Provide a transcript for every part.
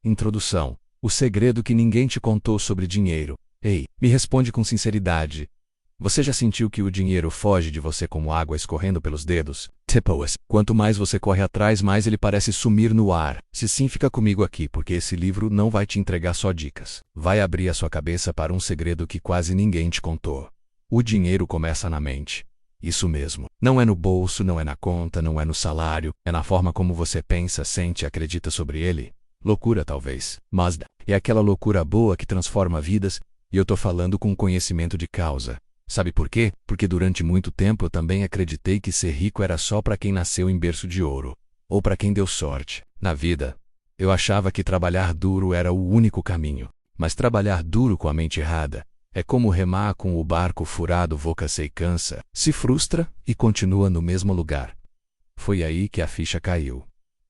Introdução. O segredo que ninguém te contou sobre dinheiro. Ei, me responde com sinceridade. Você já sentiu que o dinheiro foge de você como água escorrendo pelos dedos? Tipo, quanto mais você corre atrás, mais ele parece sumir no ar. Se sim, fica comigo aqui, porque esse livro não vai te entregar só dicas. Vai abrir a sua cabeça para um segredo que quase ninguém te contou. O dinheiro começa na mente. Isso mesmo. Não é no bolso, não é na conta, não é no salário, é na forma como você pensa, sente e acredita sobre ele. Loucura, talvez. Mas é aquela loucura boa que transforma vidas, e eu tô falando com conhecimento de causa. Sabe por quê? Porque durante muito tempo eu também acreditei que ser rico era só para quem nasceu em berço de ouro, ou para quem deu sorte na vida. Eu achava que trabalhar duro era o único caminho, mas trabalhar duro com a mente errada é como remar com o barco furado, você cansa, se frustra e continua no mesmo lugar. Foi aí que a ficha caiu.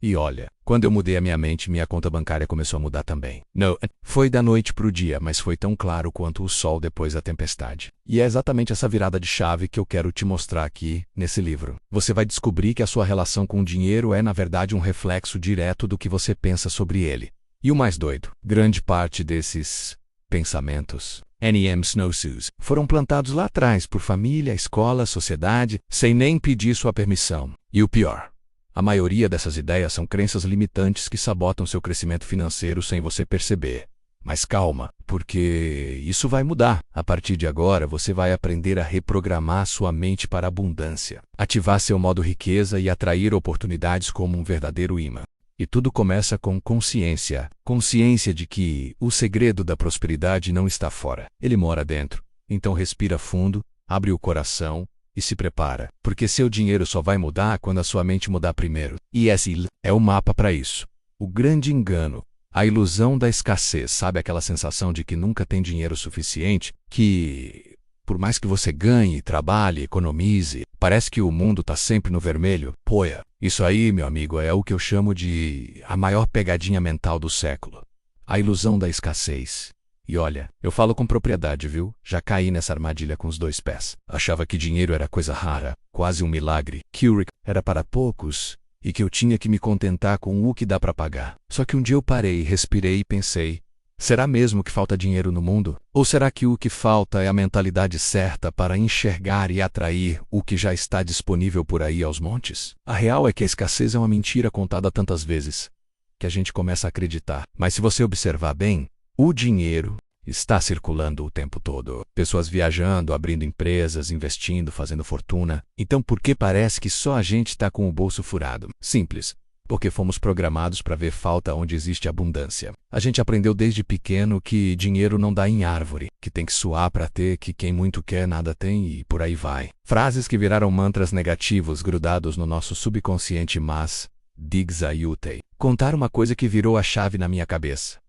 E olha, quando eu mudei a minha mente, minha conta bancária começou a mudar também. Não, foi da noite pro dia, mas foi tão claro quanto o sol depois da tempestade. E é exatamente essa virada de chave que eu quero te mostrar aqui, nesse livro. Você vai descobrir que a sua relação com o dinheiro é, na verdade, um reflexo direto do que você pensa sobre ele. E o mais doido, grande parte desses pensamentos, NM Snowshoes, foram plantados lá atrás por família, escola, sociedade, sem nem pedir sua permissão. E o pior, a maioria dessas ideias são crenças limitantes que sabotam seu crescimento financeiro sem você perceber. Mas calma, porque isso vai mudar. A partir de agora, você vai aprender a reprogramar sua mente para a abundância, ativar seu modo riqueza e atrair oportunidades como um verdadeiro imã. E tudo começa com consciência. Consciência de que o segredo da prosperidade não está fora. Ele mora dentro. Então respira fundo, abre o coração e se prepara, porque seu dinheiro só vai mudar quando a sua mente mudar primeiro. E esse é o mapa para isso. O grande engano, a ilusão da escassez, sabe aquela sensação de que nunca tem dinheiro suficiente, que por mais que você ganhe, trabalhe, economize, parece que o mundo está sempre no vermelho? Poia, isso aí, meu amigo, é o que eu chamo de a maior pegadinha mental do século. A ilusão da escassez. E olha, eu falo com propriedade, viu? Já caí nessa armadilha com os dois pés. Achava que dinheiro era coisa rara, quase um milagre, que o era para poucos e que eu tinha que me contentar com o que dá para pagar. Só que um dia eu parei, respirei e pensei, será mesmo que falta dinheiro no mundo? Ou será que o que falta é a mentalidade certa para enxergar e atrair o que já está disponível por aí aos montes? A real é que a escassez é uma mentira contada tantas vezes que a gente começa a acreditar. Mas se você observar bem, o dinheiro está circulando o tempo todo. Pessoas viajando, abrindo empresas, investindo, fazendo fortuna. Então por que parece que só a gente está com o bolso furado? Simples. Porque fomos programados para ver falta onde existe abundância. A gente aprendeu desde pequeno que dinheiro não dá em árvore, que tem que suar para ter, que quem muito quer nada tem e por aí vai. Frases que viraram mantras negativos grudados no nosso subconsciente, mas digs aiutei. Contar uma coisa que virou a chave na minha cabeça.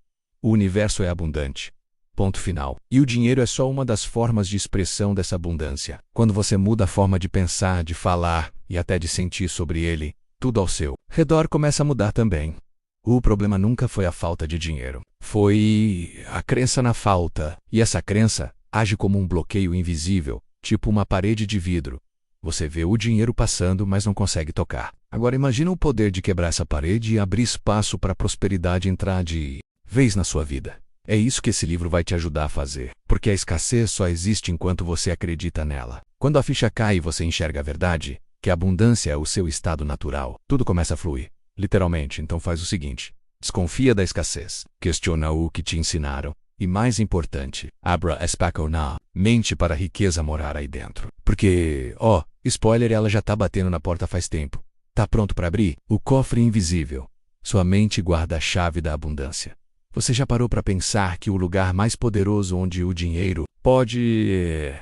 O universo é abundante. Ponto final. E o dinheiro é só uma das formas de expressão dessa abundância. Quando você muda a forma de pensar, de falar e até de sentir sobre ele, tudo ao seu redor começa a mudar também. O problema nunca foi a falta de dinheiro. Foi a crença na falta. E essa crença age como um bloqueio invisível, tipo uma parede de vidro. Você vê o dinheiro passando, mas não consegue tocar. Agora imagina o poder de quebrar essa parede e abrir espaço para a prosperidade entrar de vez na sua vida. É isso que esse livro vai te ajudar a fazer, porque a escassez só existe enquanto você acredita nela. Quando a ficha cai e você enxerga a verdade, que a abundância é o seu estado natural, tudo começa a fluir, literalmente. Então faz o seguinte, desconfia da escassez, questiona o que te ensinaram, e mais importante, abra espaço na mente para a riqueza morar aí dentro. Porque, spoiler, ela já tá batendo na porta faz tempo. Tá pronto para abrir? O cofre invisível. Sua mente guarda a chave da abundância. Você já parou para pensar que o lugar mais poderoso onde o dinheiro pode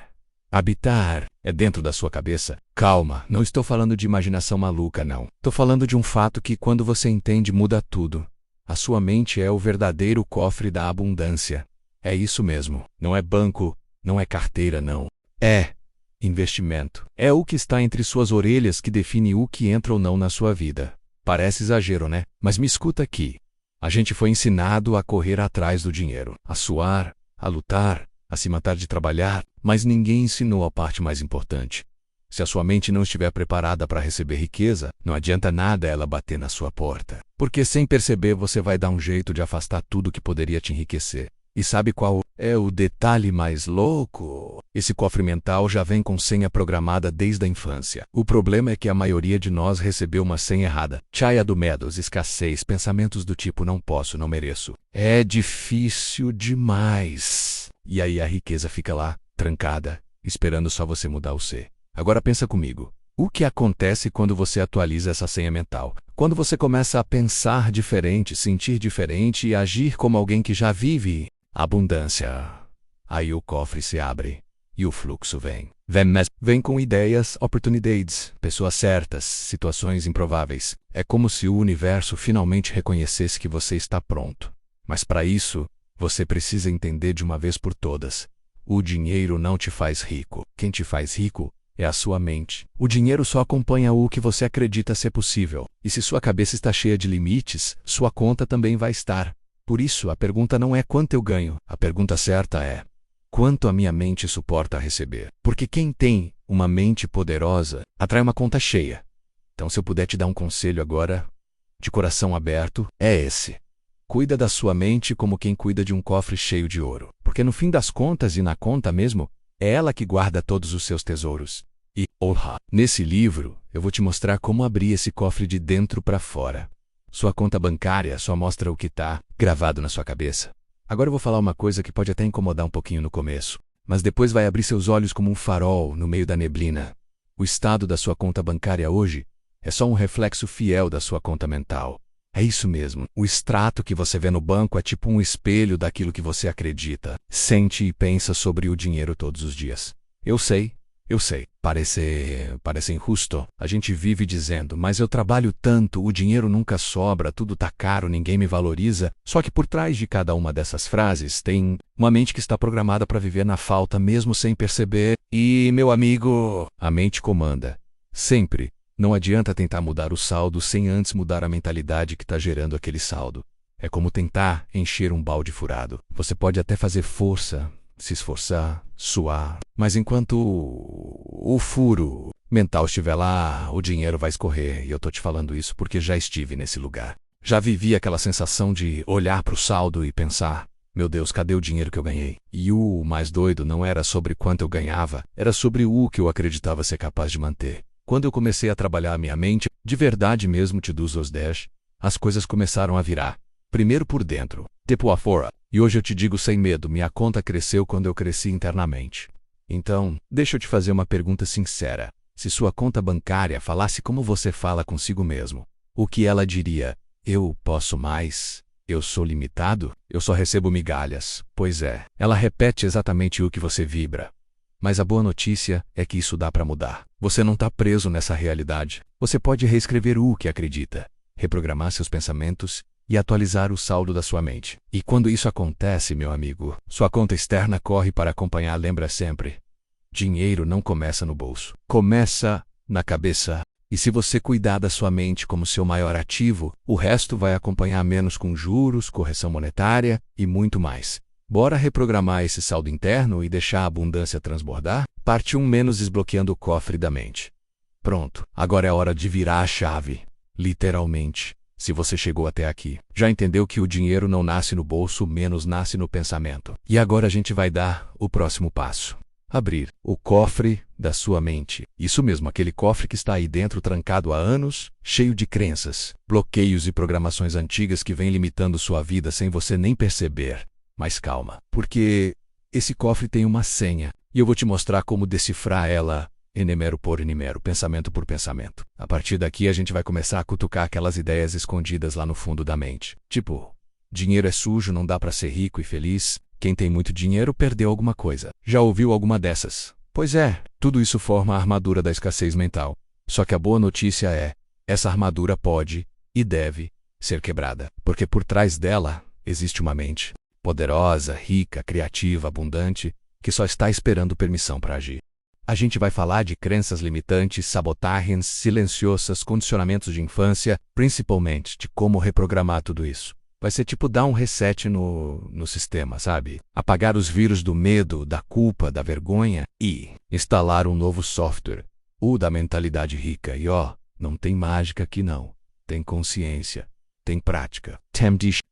habitar é dentro da sua cabeça? Calma, não estou falando de imaginação maluca, não. Estou falando de um fato que, quando você entende, muda tudo. A sua mente é o verdadeiro cofre da abundância. É isso mesmo. Não é banco, não é carteira, não. É investimento. É o que está entre suas orelhas que define o que entra ou não na sua vida. Parece exagero, né? Mas me escuta aqui. A gente foi ensinado a correr atrás do dinheiro, a suar, a lutar, a se matar de trabalhar, mas ninguém ensinou a parte mais importante. Se a sua mente não estiver preparada para receber riqueza, não adianta nada ela bater na sua porta. Porque sem perceber você vai dar um jeito de afastar tudo que poderia te enriquecer. E sabe qual é o detalhe mais louco? Esse cofre mental já vem com senha programada desde a infância. O problema é que a maioria de nós recebeu uma senha errada. Chaya do medos, escassez, pensamentos do tipo não posso, não mereço. É difícil demais. E aí a riqueza fica lá, trancada, esperando só você mudar o ser. Agora pensa comigo. O que acontece quando você atualiza essa senha mental? Quando você começa a pensar diferente, sentir diferente e agir como alguém que já vive abundância. Aí o cofre se abre e o fluxo vem. Vem com ideias, oportunidades, pessoas certas, situações improváveis. É como se o universo finalmente reconhecesse que você está pronto. Mas para isso, você precisa entender de uma vez por todas. O dinheiro não te faz rico. Quem te faz rico é a sua mente. O dinheiro só acompanha o que você acredita ser possível. E se sua cabeça está cheia de limites, sua conta também vai estar. Por isso, a pergunta não é quanto eu ganho. A pergunta certa é: quanto a minha mente suporta receber? Porque quem tem uma mente poderosa atrai uma conta cheia. Então, se eu puder te dar um conselho agora, de coração aberto, é esse. Cuida da sua mente como quem cuida de um cofre cheio de ouro. Porque no fim das contas e na conta mesmo, é ela que guarda todos os seus tesouros. E, nesse livro, eu vou te mostrar como abrir esse cofre de dentro para fora. Sua conta bancária só mostra o que está gravado na sua cabeça. Agora eu vou falar uma coisa que pode até incomodar um pouquinho no começo, mas depois vai abrir seus olhos como um farol no meio da neblina. O estado da sua conta bancária hoje é só um reflexo fiel da sua conta mental. É isso mesmo. O extrato que você vê no banco é tipo um espelho daquilo que você acredita, sente e pensa sobre o dinheiro todos os dias. Eu sei. Parece injusto. A gente vive dizendo, mas eu trabalho tanto, o dinheiro nunca sobra, tudo tá caro, ninguém me valoriza. Só que por trás de cada uma dessas frases tem uma mente que está programada para viver na falta mesmo sem perceber. E, meu amigo, a mente comanda. Sempre. Não adianta tentar mudar o saldo sem antes mudar a mentalidade que está gerando aquele saldo. É como tentar encher um balde furado. Você pode até fazer força, se esforçar, suar, mas enquanto o furo mental estiver lá, o dinheiro vai escorrer. E eu tô te falando isso porque já estive nesse lugar. Já vivi aquela sensação de olhar para o saldo e pensar: meu Deus, cadê o dinheiro que eu ganhei? E o mais doido não era sobre quanto eu ganhava, era sobre o que eu acreditava ser capaz de manter. Quando eu comecei a trabalhar a minha mente, de verdade mesmo te dos os 10, as coisas começaram a virar. Primeiro por dentro, tipo afora. E hoje eu te digo sem medo, minha conta cresceu quando eu cresci internamente. Então, deixa eu te fazer uma pergunta sincera. Se sua conta bancária falasse como você fala consigo mesmo, o que ela diria? Eu posso mais? Eu sou limitado? Eu só recebo migalhas. Pois é, ela repete exatamente o que você vibra. Mas a boa notícia é que isso dá para mudar. Você não está preso nessa realidade. Você pode reescrever o que acredita, reprogramar seus pensamentos e atualizar o saldo da sua mente. E quando isso acontece, meu amigo, sua conta externa corre para acompanhar. Lembra sempre: dinheiro não começa no bolso, começa na cabeça. E se você cuidar da sua mente como seu maior ativo, o resto vai acompanhar, menos com juros, correção monetária e muito mais. Bora reprogramar esse saldo interno e deixar a abundância transbordar? Parte 1: menos desbloqueando o cofre da mente. Pronto, agora é hora de virar a chave. Literalmente. Se você chegou até aqui, já entendeu que o dinheiro não nasce no bolso, menos nasce no pensamento. E agora a gente vai dar o próximo passo. Abrir o cofre da sua mente. Isso mesmo, aquele cofre que está aí dentro trancado há anos, cheio de crenças, bloqueios e programações antigas que vêm limitando sua vida sem você nem perceber. Mas calma, porque esse cofre tem uma senha, e eu vou te mostrar como decifrar ela, enemero por enemero, pensamento por pensamento. A partir daqui a gente vai começar a cutucar aquelas ideias escondidas lá no fundo da mente. Tipo, dinheiro é sujo, não dá para ser rico e feliz, quem tem muito dinheiro perdeu alguma coisa. Já ouviu alguma dessas? Pois é, tudo isso forma a armadura da escassez mental. Só que a boa notícia é, essa armadura pode e deve ser quebrada, porque por trás dela existe uma mente poderosa, rica, criativa, abundante, que só está esperando permissão para agir. A gente vai falar de crenças limitantes, sabotagens silenciosas, condicionamentos de infância, principalmente de como reprogramar tudo isso. Vai ser tipo dar um reset no sistema, sabe? Apagar os vírus do medo, da culpa, da vergonha e instalar um novo software. O da mentalidade rica. E ó, não tem mágica aqui não. Tem consciência, tem prática,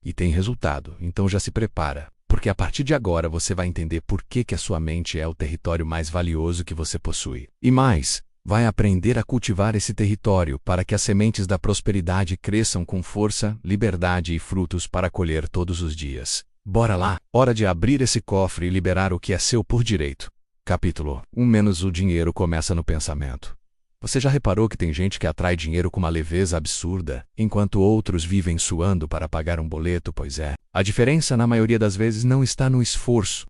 e tem resultado. Então já se prepara, porque a partir de agora você vai entender por que a sua mente é o território mais valioso que você possui. E mais, vai aprender a cultivar esse território para que as sementes da prosperidade cresçam com força, liberdade e frutos para colher todos os dias. Bora lá! Hora de abrir esse cofre e liberar o que é seu por direito. Capítulo 1 - O dinheiro começa no pensamento. Você já reparou que tem gente que atrai dinheiro com uma leveza absurda, enquanto outros vivem suando para pagar um boleto? Pois é. A diferença, na maioria das vezes, não está no esforço,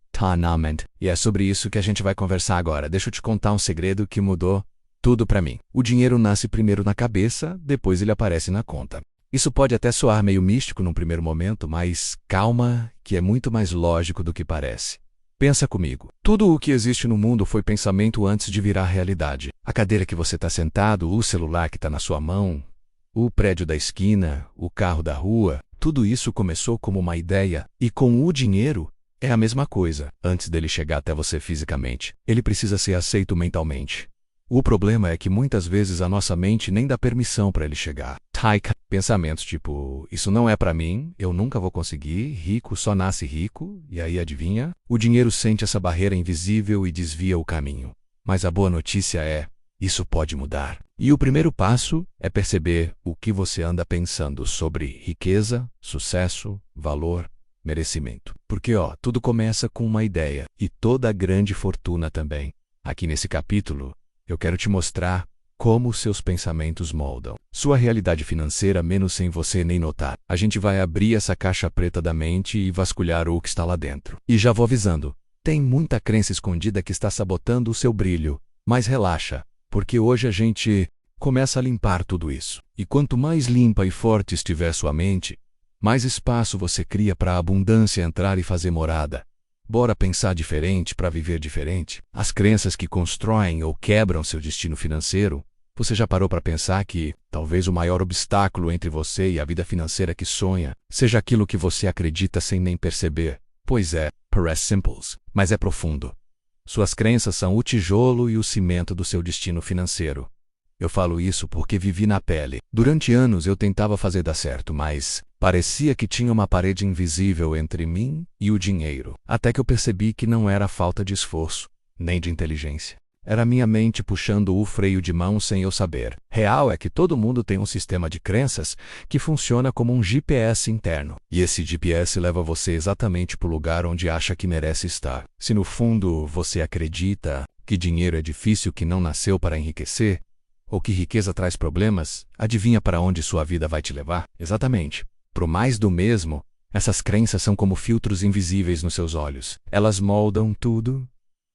e é sobre isso que a gente vai conversar agora. Deixa eu te contar um segredo que mudou tudo para mim. O dinheiro nasce primeiro na cabeça, depois ele aparece na conta. Isso pode até soar meio místico num primeiro momento, mas calma, que é muito mais lógico do que parece. Pensa comigo. Tudo o que existe no mundo foi pensamento antes de virar realidade. A cadeira que você está sentado, o celular que está na sua mão, o prédio da esquina, o carro da rua, tudo isso começou como uma ideia. E com o dinheiro, é a mesma coisa. Antes dele chegar até você fisicamente, ele precisa ser aceito mentalmente. O problema é que muitas vezes a nossa mente nem dá permissão para ele chegar. Pensamentos tipo, isso não é para mim, eu nunca vou conseguir, rico só nasce rico, e aí adivinha? O dinheiro sente essa barreira invisível e desvia o caminho. Mas a boa notícia é, isso pode mudar. E o primeiro passo é perceber o que você anda pensando sobre riqueza, sucesso, valor, merecimento. Porque tudo começa com uma ideia, e toda grande fortuna também. Aqui nesse capítulo, eu quero te mostrar como seus pensamentos moldam sua realidade financeira menos sem você nem notar. A gente vai abrir essa caixa preta da mente e vasculhar o que está lá dentro. E já vou avisando, tem muita crença escondida que está sabotando o seu brilho. Mas relaxa, porque hoje a gente começa a limpar tudo isso. E quanto mais limpa e forte estiver sua mente, mais espaço você cria para a abundância entrar e fazer morada. Bora pensar diferente para viver diferente? As crenças que constroem ou quebram seu destino financeiro. Você já parou para pensar que talvez o maior obstáculo entre você e a vida financeira que sonha seja aquilo que você acredita sem nem perceber? Pois é, parece simples, mas é profundo. Suas crenças são o tijolo e o cimento do seu destino financeiro. Eu falo isso porque vivi na pele. Durante anos eu tentava fazer dar certo, mas parecia que tinha uma parede invisível entre mim e o dinheiro. Até que eu percebi que não era falta de esforço, nem de inteligência. Era minha mente puxando o freio de mão sem eu saber. Real é que todo mundo tem um sistema de crenças que funciona como um GPS interno. E esse GPS leva você exatamente para o lugar onde acha que merece estar. Se no fundo você acredita que dinheiro é difícil, que não nasceu para enriquecer, ou que riqueza traz problemas, adivinha para onde sua vida vai te levar? Exatamente. Pro mais do mesmo, essas crenças são como filtros invisíveis nos seus olhos. Elas moldam tudo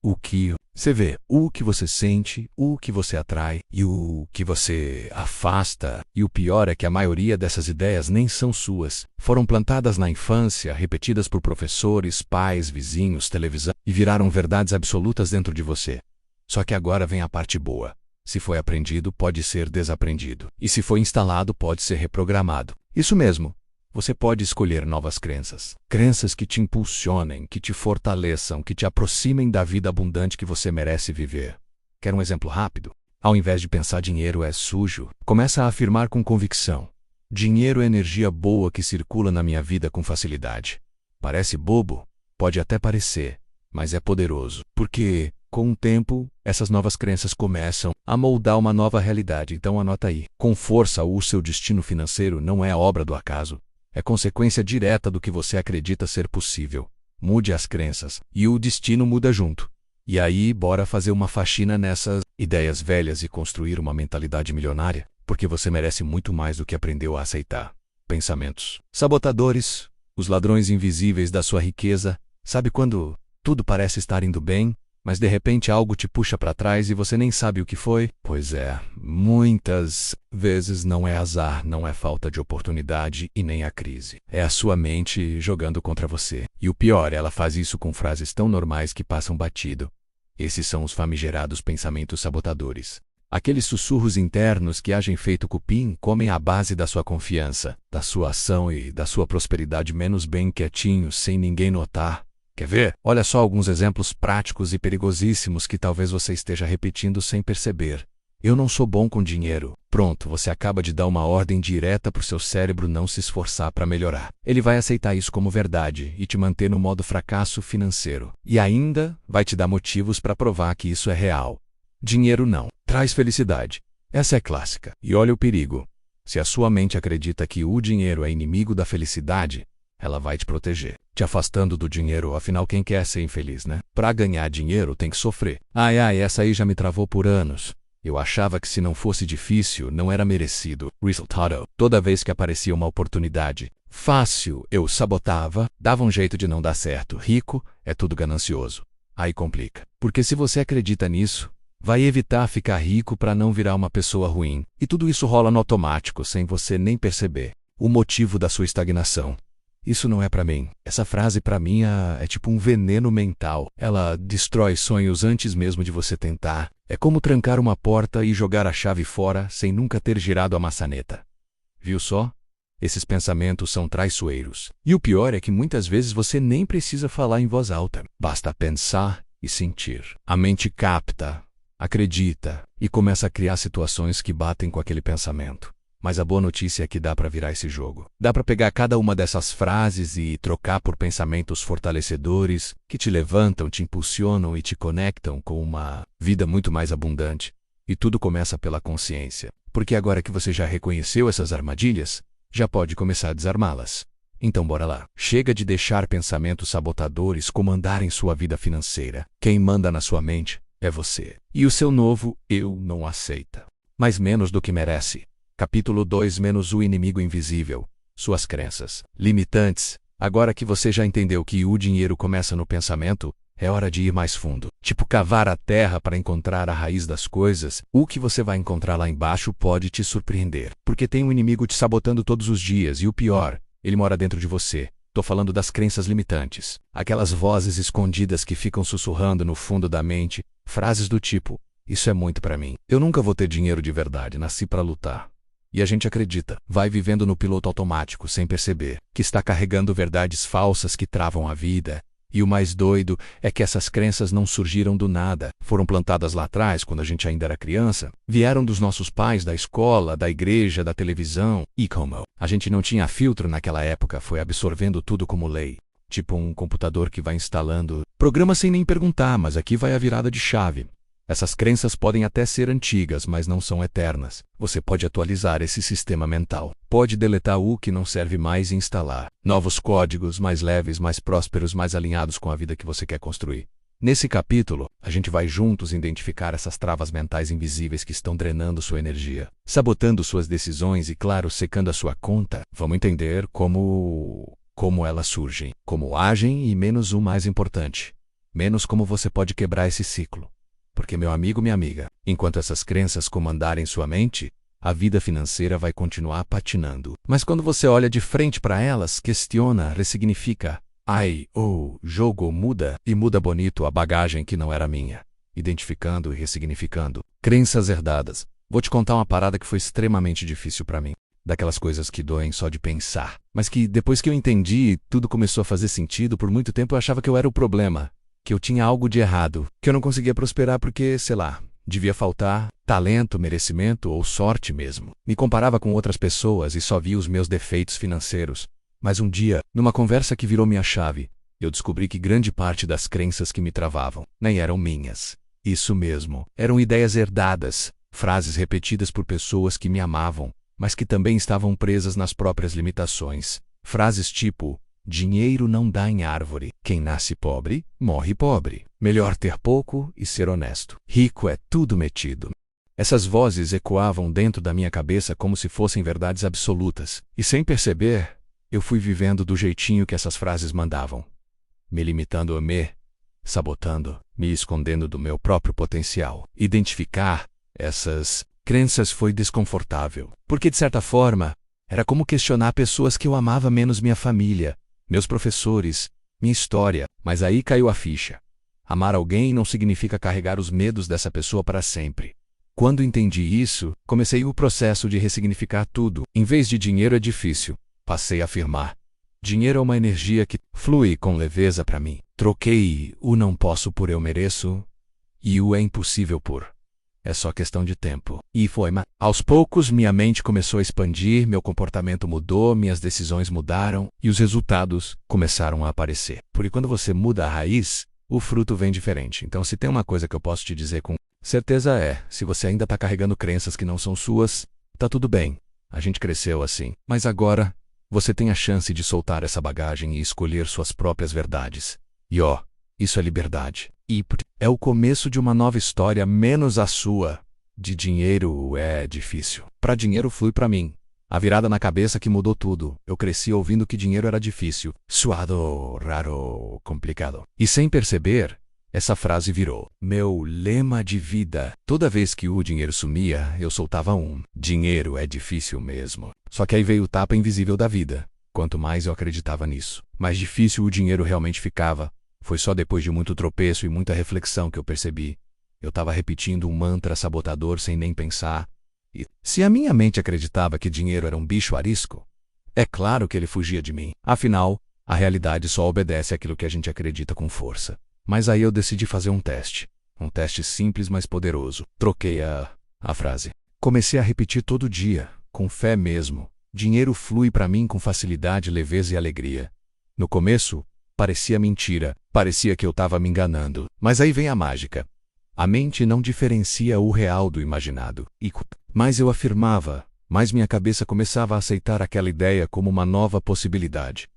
o que você vê, o que você sente, o que você atrai e o que você afasta. E o pior é que a maioria dessas ideias nem são suas. Foram plantadas na infância, repetidas por professores, pais, vizinhos, televisão e viraram verdades absolutas dentro de você. Só que agora vem a parte boa. Se foi aprendido, pode ser desaprendido. E se foi instalado, pode ser reprogramado. Isso mesmo. Você pode escolher novas crenças. Crenças que te impulsionem, que te fortaleçam, que te aproximem da vida abundante que você merece viver. Quer um exemplo rápido? Ao invés de pensar dinheiro é sujo, começa a afirmar com convicção. Dinheiro é energia boa que circula na minha vida com facilidade. Parece bobo? Pode até parecer, mas é poderoso. Porque, com o tempo, essas novas crenças começam a moldar uma nova realidade. Então anota aí. Com força, o seu destino financeiro não é obra do acaso. É consequência direta do que você acredita ser possível. Mude as crenças, e o destino muda junto. E aí, bora fazer uma faxina nessas ideias velhas e construir uma mentalidade milionária, porque você merece muito mais do que aprendeu a aceitar. Pensamentos sabotadores, os ladrões invisíveis da sua riqueza. Sabe quando tudo parece estar indo bem, mas de repente algo te puxa para trás e você nem sabe o que foi? Pois é, muitas vezes não é azar, não é falta de oportunidade e nem a crise. É a sua mente jogando contra você. E o pior, ela faz isso com frases tão normais que passam batido. Esses são os famigerados pensamentos sabotadores. Aqueles sussurros internos que agem feito cupim comem a base da sua confiança, da sua ação e da sua prosperidade menos bem quietinho, sem ninguém notar. Quer ver? Olha só alguns exemplos práticos e perigosíssimos que talvez você esteja repetindo sem perceber. Eu não sou bom com dinheiro. Pronto, você acaba de dar uma ordem direta para o seu cérebro não se esforçar para melhorar. Ele vai aceitar isso como verdade e te manter no modo fracasso financeiro. E ainda vai te dar motivos para provar que isso é real. Dinheiro não traz felicidade. Essa é clássica. E olha o perigo. Se a sua mente acredita que o dinheiro é inimigo da felicidade, ela vai te proteger, te afastando do dinheiro. Afinal, quem quer ser infeliz, né? Para ganhar dinheiro tem que sofrer. Essa aí já me travou por anos. Eu achava que se não fosse difícil, não era merecido. Resultado: toda vez que aparecia uma oportunidade fácil, eu sabotava, dava um jeito de não dar certo. Rico é tudo ganancioso. Aí complica. Porque se você acredita nisso, vai evitar ficar rico para não virar uma pessoa ruim. E tudo isso rola no automático, sem você nem perceber. O motivo da sua estagnação. Isso não é pra mim. Essa frase pra mim é tipo um veneno mental. Ela destrói sonhos antes mesmo de você tentar. É como trancar uma porta e jogar a chave fora sem nunca ter girado a maçaneta. Viu só? Esses pensamentos são traiçoeiros. E o pior é que muitas vezes você nem precisa falar em voz alta. Basta pensar e sentir. A mente capta, acredita e começa a criar situações que batem com aquele pensamento. Mas a boa notícia é que dá para virar esse jogo. Dá para pegar cada uma dessas frases e trocar por pensamentos fortalecedores que te levantam, te impulsionam e te conectam com uma vida muito mais abundante. E tudo começa pela consciência. Porque agora que você já reconheceu essas armadilhas, já pode começar a desarmá-las. Então bora lá. Chega de deixar pensamentos sabotadores comandarem sua vida financeira. Quem manda na sua mente é você. E o seu novo eu não aceita. Mas menos do que merece. Capítulo 2 menos o inimigo invisível. Suas crenças limitantes. Agora que você já entendeu que o dinheiro começa no pensamento, é hora de ir mais fundo. Tipo cavar a terra para encontrar a raiz das coisas. O que você vai encontrar lá embaixo pode te surpreender. Porque tem um inimigo te sabotando todos os dias e o pior, ele mora dentro de você. Tô falando das crenças limitantes. Aquelas vozes escondidas que ficam sussurrando no fundo da mente. Frases do tipo: isso é muito pra mim. Eu nunca vou ter dinheiro de verdade, nasci pra lutar. E a gente acredita, vai vivendo no piloto automático sem perceber, que está carregando verdades falsas que travam a vida. E o mais doido é que essas crenças não surgiram do nada, foram plantadas lá atrás, quando a gente ainda era criança, vieram dos nossos pais, da escola, da igreja, da televisão. E como a gente não tinha filtro naquela época, foi absorvendo tudo como lei. Tipo um computador que vai instalando programas sem nem perguntar, mas aqui vai a virada de chave. Essas crenças podem até ser antigas, mas não são eternas. Você pode atualizar esse sistema mental. Pode deletar o que não serve mais e instalar novos códigos mais leves, mais prósperos, mais alinhados com a vida que você quer construir. Nesse capítulo, a gente vai juntos identificar essas travas mentais invisíveis que estão drenando sua energia, sabotando suas decisões e, claro, secando a sua conta. Vamos entender como elas surgem, como agem e, menos o mais importante, menos como você pode quebrar esse ciclo. Porque, meu amigo, minha amiga, enquanto essas crenças comandarem sua mente, a vida financeira vai continuar patinando. Mas quando você olha de frente para elas, questiona, ressignifica, jogo muda e muda bonito a bagagem que não era minha. Identificando e ressignificando. Crenças herdadas. Vou te contar uma parada que foi extremamente difícil para mim. Daquelas coisas que doem só de pensar. Mas que depois que eu entendi, tudo começou a fazer sentido. Por muito tempo eu achava que eu era o problema. Que eu tinha algo de errado, que eu não conseguia prosperar porque, sei lá, devia faltar talento, merecimento ou sorte mesmo. Me comparava com outras pessoas e só via os meus defeitos financeiros. Mas um dia, numa conversa que virou minha chave, eu descobri que grande parte das crenças que me travavam nem eram minhas. Isso mesmo, eram ideias herdadas, frases repetidas por pessoas que me amavam, mas que também estavam presas nas próprias limitações. Frases tipo: dinheiro não dá em árvore. Quem nasce pobre, morre pobre. Melhor ter pouco e ser honesto. Rico é tudo metido. Essas vozes ecoavam dentro da minha cabeça como se fossem verdades absolutas. E sem perceber, eu fui vivendo do jeitinho que essas frases mandavam. Me limitando a me sabotando, me escondendo do meu próprio potencial. Identificar essas crenças foi desconfortável. Porque, de certa forma, era como questionar pessoas que eu amava menos minha família, meus professores, minha história. Mas aí caiu a ficha. Amar alguém não significa carregar os medos dessa pessoa para sempre. Quando entendi isso, comecei o processo de ressignificar tudo. Em vez de dinheiro é difícil, passei a afirmar: dinheiro é uma energia que flui com leveza para mim. Troquei o não posso por eu mereço e o é impossível por É só questão de tempo. E foi, mas aos poucos minha mente começou a expandir, meu comportamento mudou, minhas decisões mudaram e os resultados começaram a aparecer. Porque quando você muda a raiz, o fruto vem diferente. Então, se tem uma coisa que eu posso te dizer com certeza se você ainda está carregando crenças que não são suas, tá tudo bem. A gente cresceu assim. Mas agora, você tem a chance de soltar essa bagagem e escolher suas próprias verdades. E isso é liberdade. E é o começo de uma nova história, menos a sua. De dinheiro é difícil. Para dinheiro flui para mim. A virada na cabeça que mudou tudo. Eu cresci ouvindo que dinheiro era difícil, suado, raro, complicado. E sem perceber, essa frase virou meu lema de vida. Toda vez que o dinheiro sumia, eu soltava dinheiro é difícil mesmo. Só que aí veio o tapa invisível da vida. Quanto mais eu acreditava nisso, mais difícil o dinheiro realmente ficava. Foi só depois de muito tropeço e muita reflexão que eu percebi. Eu estava repetindo um mantra sabotador sem nem pensar. E se a minha mente acreditava que dinheiro era um bicho arisco, é claro que ele fugia de mim. Afinal, a realidade só obedece àquilo que a gente acredita com força. Mas aí eu decidi fazer um teste. Um teste simples, mas poderoso. Troquei a frase. Comecei a repetir todo dia, com fé mesmo. Dinheiro flui para mim com facilidade, leveza e alegria. No começo, parecia mentira, parecia que eu estava me enganando. Mas aí vem a mágica. A mente não diferencia o real do imaginado. E mais eu afirmava, mais minha cabeça começava a aceitar aquela ideia como uma nova possibilidade.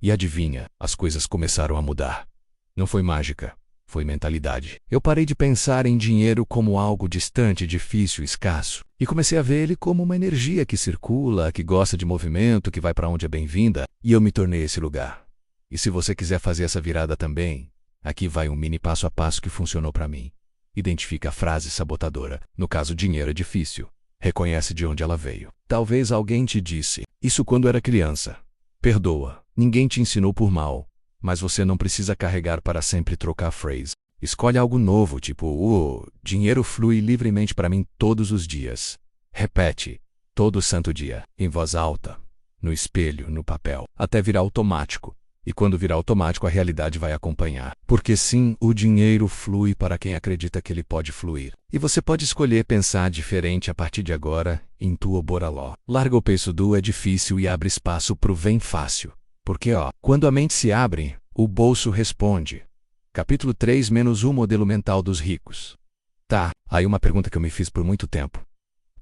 E adivinha, as coisas começaram a mudar. Não foi mágica, foi mentalidade. Eu parei de pensar em dinheiro como algo distante, difícil, escasso. E comecei a ver ele como uma energia que circula, que gosta de movimento, que vai para onde é bem-vinda. E eu me tornei esse lugar. E se você quiser fazer essa virada também, aqui vai um mini passo a passo que funcionou para mim. Identifica a frase sabotadora. No caso, dinheiro é difícil. Reconhece de onde ela veio. Talvez alguém te disse isso quando era criança. Perdoa. Ninguém te ensinou por mal. Mas você não precisa carregar para sempre trocar a frase. Escolhe algo novo, tipo, dinheiro flui livremente para mim todos os dias. Repete, todo santo dia, em voz alta, no espelho, no papel, até virar automático. E quando virar automático, a realidade vai acompanhar. Porque sim, o dinheiro flui para quem acredita que ele pode fluir. E você pode escolher pensar diferente a partir de agora em tua Boraló. Larga o peso do é difícil e abre espaço pro vem fácil. Porque quando a mente se abre, o bolso responde. Capítulo 3-1 Modelo mental dos ricos. Tá, aí uma pergunta que eu me fiz por muito tempo.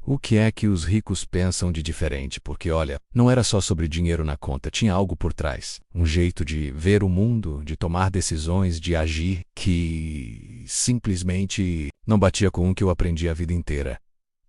O que é que os ricos pensam de diferente? Porque olha, não era só sobre dinheiro na conta, tinha algo por trás. Um jeito de ver o mundo, de tomar decisões, de agir, que simplesmente não batia com o que eu aprendi a vida inteira.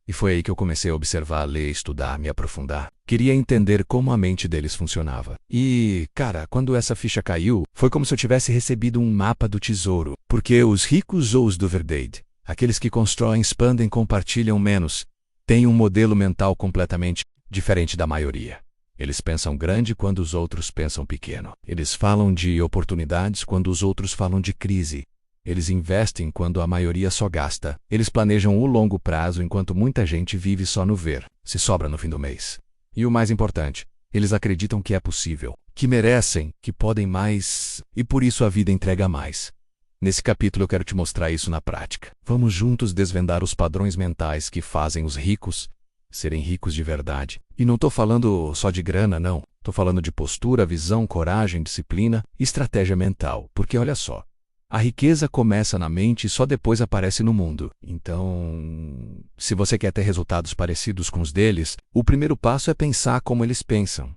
E foi aí que eu comecei a observar, ler, estudar, me aprofundar. Queria entender como a mente deles funcionava. E, cara, quando essa ficha caiu, foi como se eu tivesse recebido um mapa do tesouro. Porque os ricos ou os do verdade, aqueles que constroem, expandem, compartilham menos, têm um modelo mental completamente diferente da maioria. Eles pensam grande quando os outros pensam pequeno. Eles falam de oportunidades quando os outros falam de crise. Eles investem quando a maioria só gasta. Eles planejam o longo prazo enquanto muita gente vive só no ver, se sobra no fim do mês. E o mais importante, eles acreditam que é possível, que merecem, que podem mais, e por isso a vida entrega mais. Nesse capítulo eu quero te mostrar isso na prática. Vamos juntos desvendar os padrões mentais que fazem os ricos serem ricos de verdade. E não tô falando só de grana, não. Tô falando de postura, visão, coragem, disciplina e estratégia mental. Porque olha só, a riqueza começa na mente e só depois aparece no mundo. Então, se você quer ter resultados parecidos com os deles, o primeiro passo é pensar como eles pensam.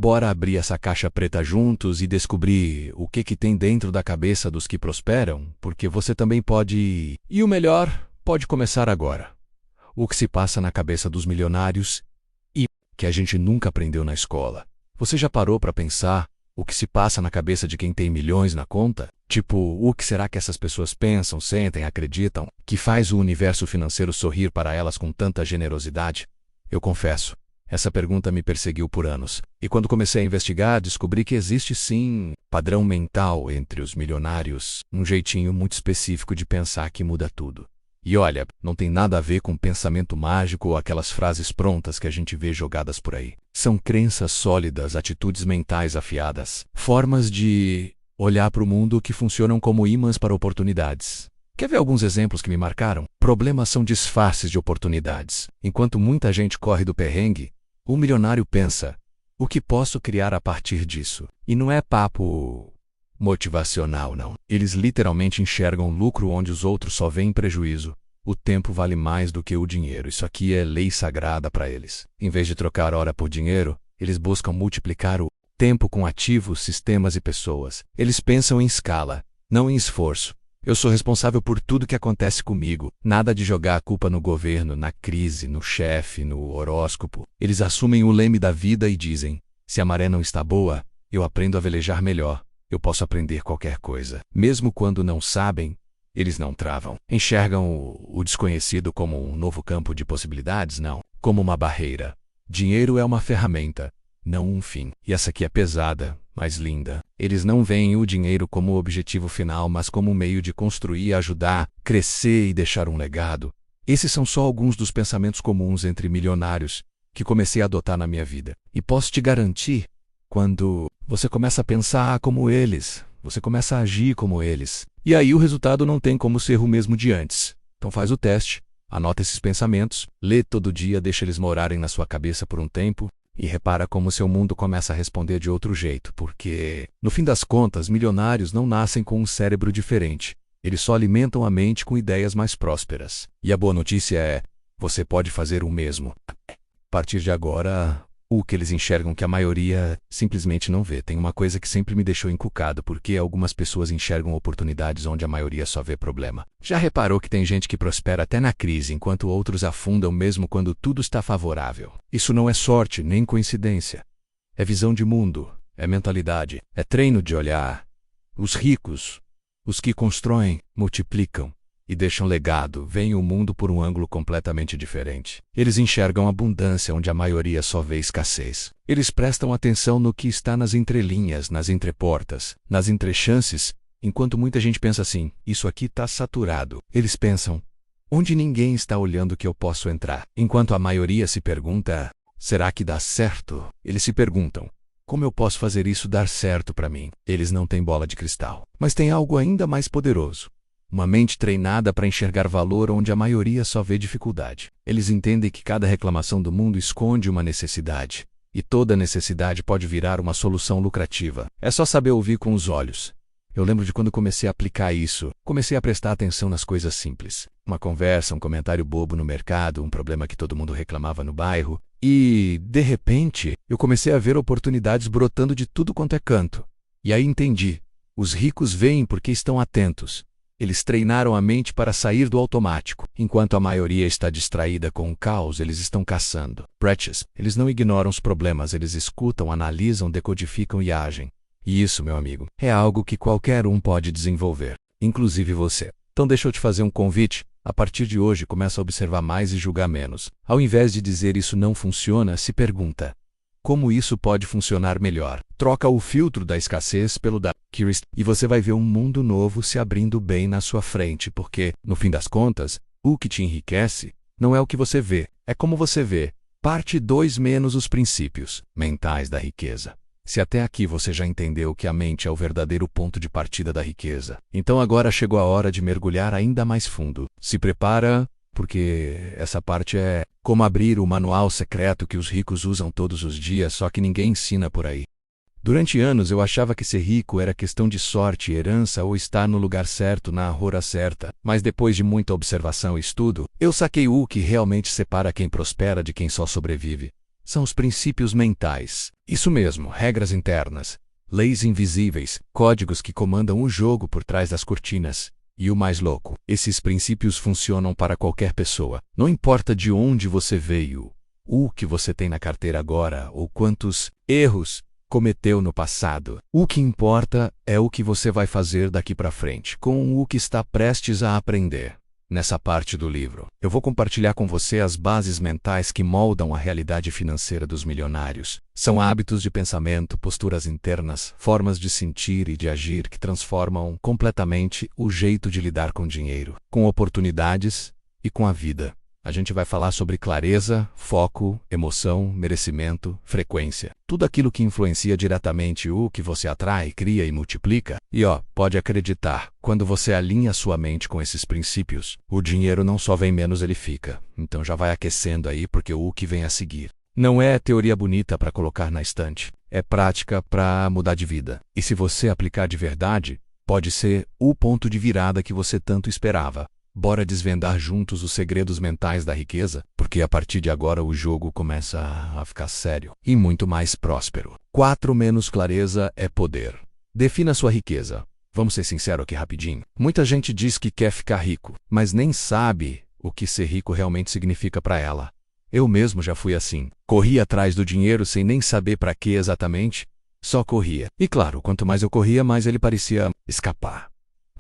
Bora abrir essa caixa preta juntos e descobrir o que tem dentro da cabeça dos que prosperam, porque você também pode... E o melhor, pode começar agora. O que se passa na cabeça dos milionários e que a gente nunca aprendeu na escola. Você já parou para pensar o que se passa na cabeça de quem tem milhões na conta? Tipo, o que será que essas pessoas pensam, sentem, acreditam, que faz o universo financeiro sorrir para elas com tanta generosidade? Eu confesso, essa pergunta me perseguiu por anos. E quando comecei a investigar, descobri que existe sim padrão mental entre os milionários, um jeitinho muito específico de pensar que muda tudo. E olha, não tem nada a ver com pensamento mágico ou aquelas frases prontas que a gente vê jogadas por aí. São crenças sólidas, atitudes mentais afiadas, formas de olhar para o mundo que funcionam como ímãs para oportunidades. Quer ver alguns exemplos que me marcaram? Problemas são disfarces de oportunidades. Enquanto muita gente corre do perrengue, o milionário pensa: o que posso criar a partir disso? E não é papo motivacional, não. Eles literalmente enxergam lucro onde os outros só veem prejuízo. O tempo vale mais do que o dinheiro. Isso aqui é lei sagrada para eles. Em vez de trocar hora por dinheiro, eles buscam multiplicar o tempo com ativos, sistemas e pessoas. Eles pensam em escala, não em esforço. Eu sou responsável por tudo que acontece comigo. Nada de jogar a culpa no governo, na crise, no chefe, no horóscopo. Eles assumem o leme da vida e dizem: se a maré não está boa, eu aprendo a velejar melhor. Eu posso aprender qualquer coisa. Mesmo quando não sabem, eles não travam. Enxergam o desconhecido como um novo campo de possibilidades? Não. Como uma barreira. Dinheiro é uma ferramenta, não um fim. E essa aqui é pesada, mas linda. Eles não veem o dinheiro como o objetivo final, mas como um meio de construir, ajudar, crescer e deixar um legado. Esses são só alguns dos pensamentos comuns entre milionários que comecei a adotar na minha vida. E posso te garantir, quando você começa a pensar como eles, você começa a agir como eles. E aí o resultado não tem como ser o mesmo de antes. Então faz o teste, anota esses pensamentos, lê todo dia, deixa eles morarem na sua cabeça por um tempo, e repara como seu mundo começa a responder de outro jeito, porque, no fim das contas, milionários não nascem com um cérebro diferente. Eles só alimentam a mente com ideias mais prósperas. E a boa notícia é: você pode fazer o mesmo. A partir de agora, o que eles enxergam que a maioria simplesmente não vê. Tem uma coisa que sempre me deixou encucado, porque algumas pessoas enxergam oportunidades onde a maioria só vê problema. Já reparou que tem gente que prospera até na crise, enquanto outros afundam mesmo quando tudo está favorável? Isso não é sorte nem coincidência. É visão de mundo, é mentalidade, é treino de olhar. Os ricos, os que constroem, multiplicam e deixam legado, veem o mundo por um ângulo completamente diferente. Eles enxergam abundância onde a maioria só vê escassez. Eles prestam atenção no que está nas entrelinhas, nas entreportas, nas entrechances, enquanto muita gente pensa assim: isso aqui está saturado. Eles pensam: onde ninguém está olhando que eu posso entrar? Enquanto a maioria se pergunta: será que dá certo? Eles se perguntam: como eu posso fazer isso dar certo para mim? Eles não têm bola de cristal, mas têm algo ainda mais poderoso. Uma mente treinada para enxergar valor onde a maioria só vê dificuldade. Eles entendem que cada reclamação do mundo esconde uma necessidade, e toda necessidade pode virar uma solução lucrativa. É só saber ouvir com os olhos. Eu lembro de quando comecei a aplicar isso. Comecei a prestar atenção nas coisas simples. Uma conversa, um comentário bobo no mercado, um problema que todo mundo reclamava no bairro. E, de repente, eu comecei a ver oportunidades brotando de tudo quanto é canto. E aí entendi. Os ricos veem porque estão atentos. Eles treinaram a mente para sair do automático. Enquanto a maioria está distraída com o caos, eles estão caçando. Precious. Eles não ignoram os problemas, eles escutam, analisam, decodificam e agem. E isso, meu amigo, é algo que qualquer um pode desenvolver, inclusive você. Então deixa eu te fazer um convite. A partir de hoje, começa a observar mais e julgar menos. Ao invés de dizer isso não funciona, se pergunta: como isso pode funcionar melhor? Troca o filtro da escassez pelo da curiosity e você vai ver um mundo novo se abrindo bem na sua frente, porque, no fim das contas, o que te enriquece não é o que você vê, é como você vê. Parte 2 menos os princípios mentais da riqueza. Se até aqui você já entendeu que a mente é o verdadeiro ponto de partida da riqueza, então agora chegou a hora de mergulhar ainda mais fundo. Se prepara, porque essa parte é como abrir o manual secreto que os ricos usam todos os dias, só que ninguém ensina por aí. Durante anos eu achava que ser rico era questão de sorte, herança ou estar no lugar certo, na hora certa. Mas depois de muita observação e estudo, eu saquei o que realmente separa quem prospera de quem só sobrevive. São os princípios mentais. Isso mesmo, regras internas, leis invisíveis, códigos que comandam o jogo por trás das cortinas. E o mais louco, esses princípios funcionam para qualquer pessoa. Não importa de onde você veio, o que você tem na carteira agora ou quantos erros cometeu no passado. O que importa é o que você vai fazer daqui para frente, com o que está prestes a aprender. Nessa parte do livro, eu vou compartilhar com você as bases mentais que moldam a realidade financeira dos milionários. São hábitos de pensamento, posturas internas, formas de sentir e de agir que transformam completamente o jeito de lidar com dinheiro, com oportunidades e com a vida. A gente vai falar sobre clareza, foco, emoção, merecimento, frequência. Tudo aquilo que influencia diretamente o que você atrai, cria e multiplica. E pode acreditar, quando você alinha sua mente com esses princípios, o dinheiro não só vem menos, ele fica. Então já vai aquecendo aí, porque o que vem a seguir não é teoria bonita para colocar na estante. É prática para mudar de vida. E se você aplicar de verdade, pode ser o ponto de virada que você tanto esperava. Bora desvendar juntos os segredos mentais da riqueza, porque a partir de agora o jogo começa a ficar sério e muito mais próspero. 4 menos clareza é poder. Defina sua riqueza. Vamos ser sinceros aqui rapidinho. Muita gente diz que quer ficar rico, mas nem sabe o que ser rico realmente significa para ela. Eu mesmo já fui assim. Corria atrás do dinheiro sem nem saber para que exatamente, só corria. E claro, quanto mais eu corria, mais ele parecia escapar.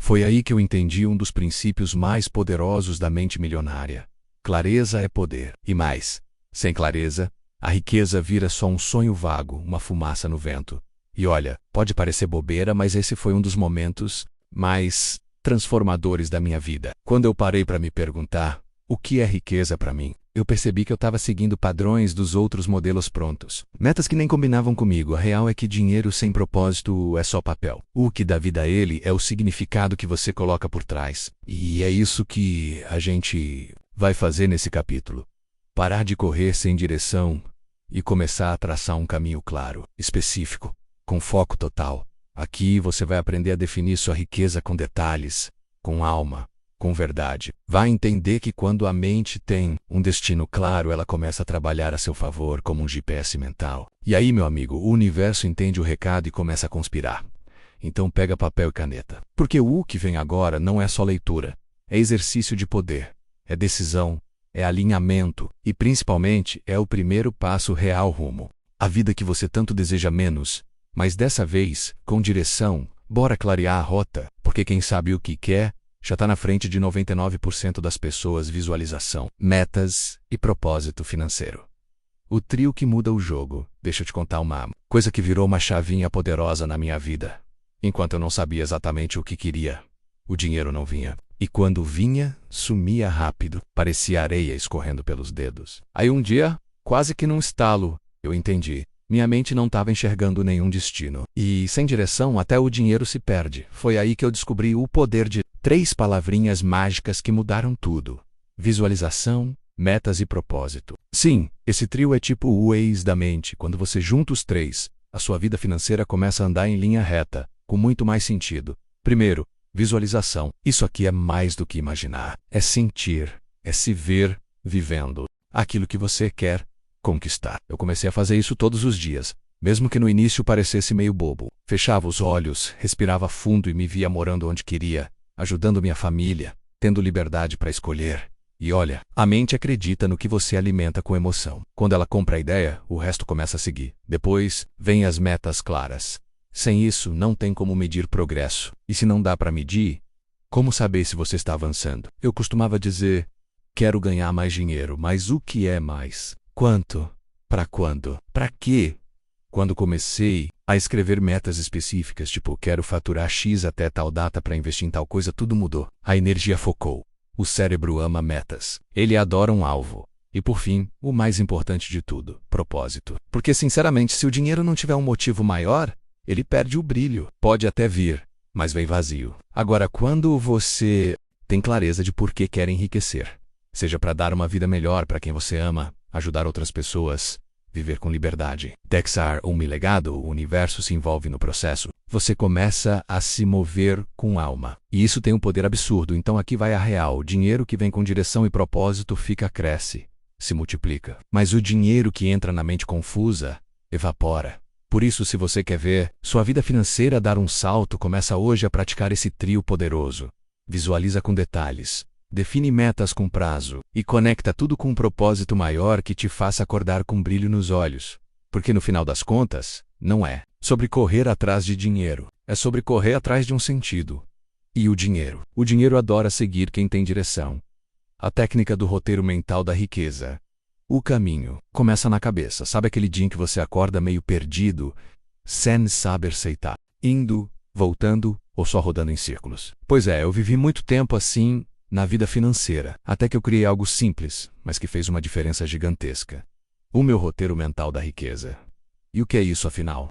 Foi aí que eu entendi um dos princípios mais poderosos da mente milionária. Clareza é poder. E mais, sem clareza, a riqueza vira só um sonho vago, uma fumaça no vento. E olha, pode parecer bobeira, mas esse foi um dos momentos mais transformadores da minha vida. Quando eu parei para me perguntar o que é riqueza para mim, eu percebi que eu estava seguindo padrões dos outros modelos prontos. Metas que nem combinavam comigo. A real é que dinheiro sem propósito é só papel. O que dá vida a ele é o significado que você coloca por trás. E é isso que a gente vai fazer nesse capítulo. Parar de correr sem direção e começar a traçar um caminho claro, específico, com foco total. Aqui você vai aprender a definir sua riqueza com detalhes, com alma, com verdade. Vai entender que quando a mente tem um destino claro, ela começa a trabalhar a seu favor como um GPS mental. E aí, meu amigo, o universo entende o recado e começa a conspirar. Então pega papel e caneta. Porque o que vem agora não é só leitura. É exercício de poder. É decisão. É alinhamento. E principalmente é o primeiro passo real rumo à vida que você tanto deseja menos. Mas dessa vez, com direção, bora clarear a rota. Porque quem sabe o que quer já está na frente de 99% das pessoas. Visualização, metas e propósito financeiro. O trio que muda o jogo. Deixa eu te contar uma coisa que virou uma chavinha poderosa na minha vida. Enquanto eu não sabia exatamente o que queria, o dinheiro não vinha. E quando vinha, sumia rápido. Parecia areia escorrendo pelos dedos. Aí um dia, quase que num estalo, eu entendi. Minha mente não estava enxergando nenhum destino. E, sem direção, até o dinheiro se perde. Foi aí que eu descobri o poder de 3 palavrinhas mágicas que mudaram tudo. Visualização, metas e propósito. Sim, esse trio é tipo o Waze da mente. Quando você junta os 3, a sua vida financeira começa a andar em linha reta, com muito mais sentido. Primeiro, visualização. Isso aqui é mais do que imaginar. É sentir, é se ver vivendo aquilo que você quer conquistar. Eu comecei a fazer isso todos os dias, mesmo que no início parecesse meio bobo. Fechava os olhos, respirava fundo e me via morando onde queria, ajudando minha família, tendo liberdade para escolher. E olha, a mente acredita no que você alimenta com emoção. Quando ela compra a ideia, o resto começa a seguir. Depois, vêm as metas claras. Sem isso, não tem como medir progresso. E se não dá para medir, como saber se você está avançando? Eu costumava dizer, quero ganhar mais dinheiro, mas o que é mais? Quanto? Para quando? Para quê? Quando comecei a escrever metas específicas, tipo, quero faturar X até tal data para investir em tal coisa, tudo mudou. A energia focou. O cérebro ama metas. Ele adora um alvo. E por fim, o mais importante de tudo, propósito. Porque, sinceramente, se o dinheiro não tiver um motivo maior, ele perde o brilho. Pode até vir, mas vem vazio. Agora, quando você tem clareza de por que quer enriquecer, seja para dar uma vida melhor para quem você ama, ajudar outras pessoas, viver com liberdade, deixar um legado, o universo se envolve no processo. Você começa a se mover com alma. E isso tem um poder absurdo. Então aqui vai a real. O dinheiro que vem com direção e propósito cresce, se multiplica. Mas o dinheiro que entra na mente confusa, evapora. Por isso, se você quer ver sua vida financeira dar um salto, começa hoje a praticar esse trio poderoso. Visualiza com detalhes. Define metas com prazo e conecta tudo com um propósito maior que te faça acordar com brilho nos olhos. Porque no final das contas, não é sobre correr atrás de dinheiro, é sobre correr atrás de um sentido. E o dinheiro? O dinheiro adora seguir quem tem direção. A técnica do roteiro mental da riqueza. O caminho começa na cabeça. Sabe aquele dia em que você acorda meio perdido, sem saber se está indo, voltando ou só rodando em círculos? Pois é, eu vivi muito tempo assim. na vida financeira, até que eu criei algo simples, mas que fez uma diferença gigantesca. O meu roteiro mental da riqueza. E o que é isso afinal?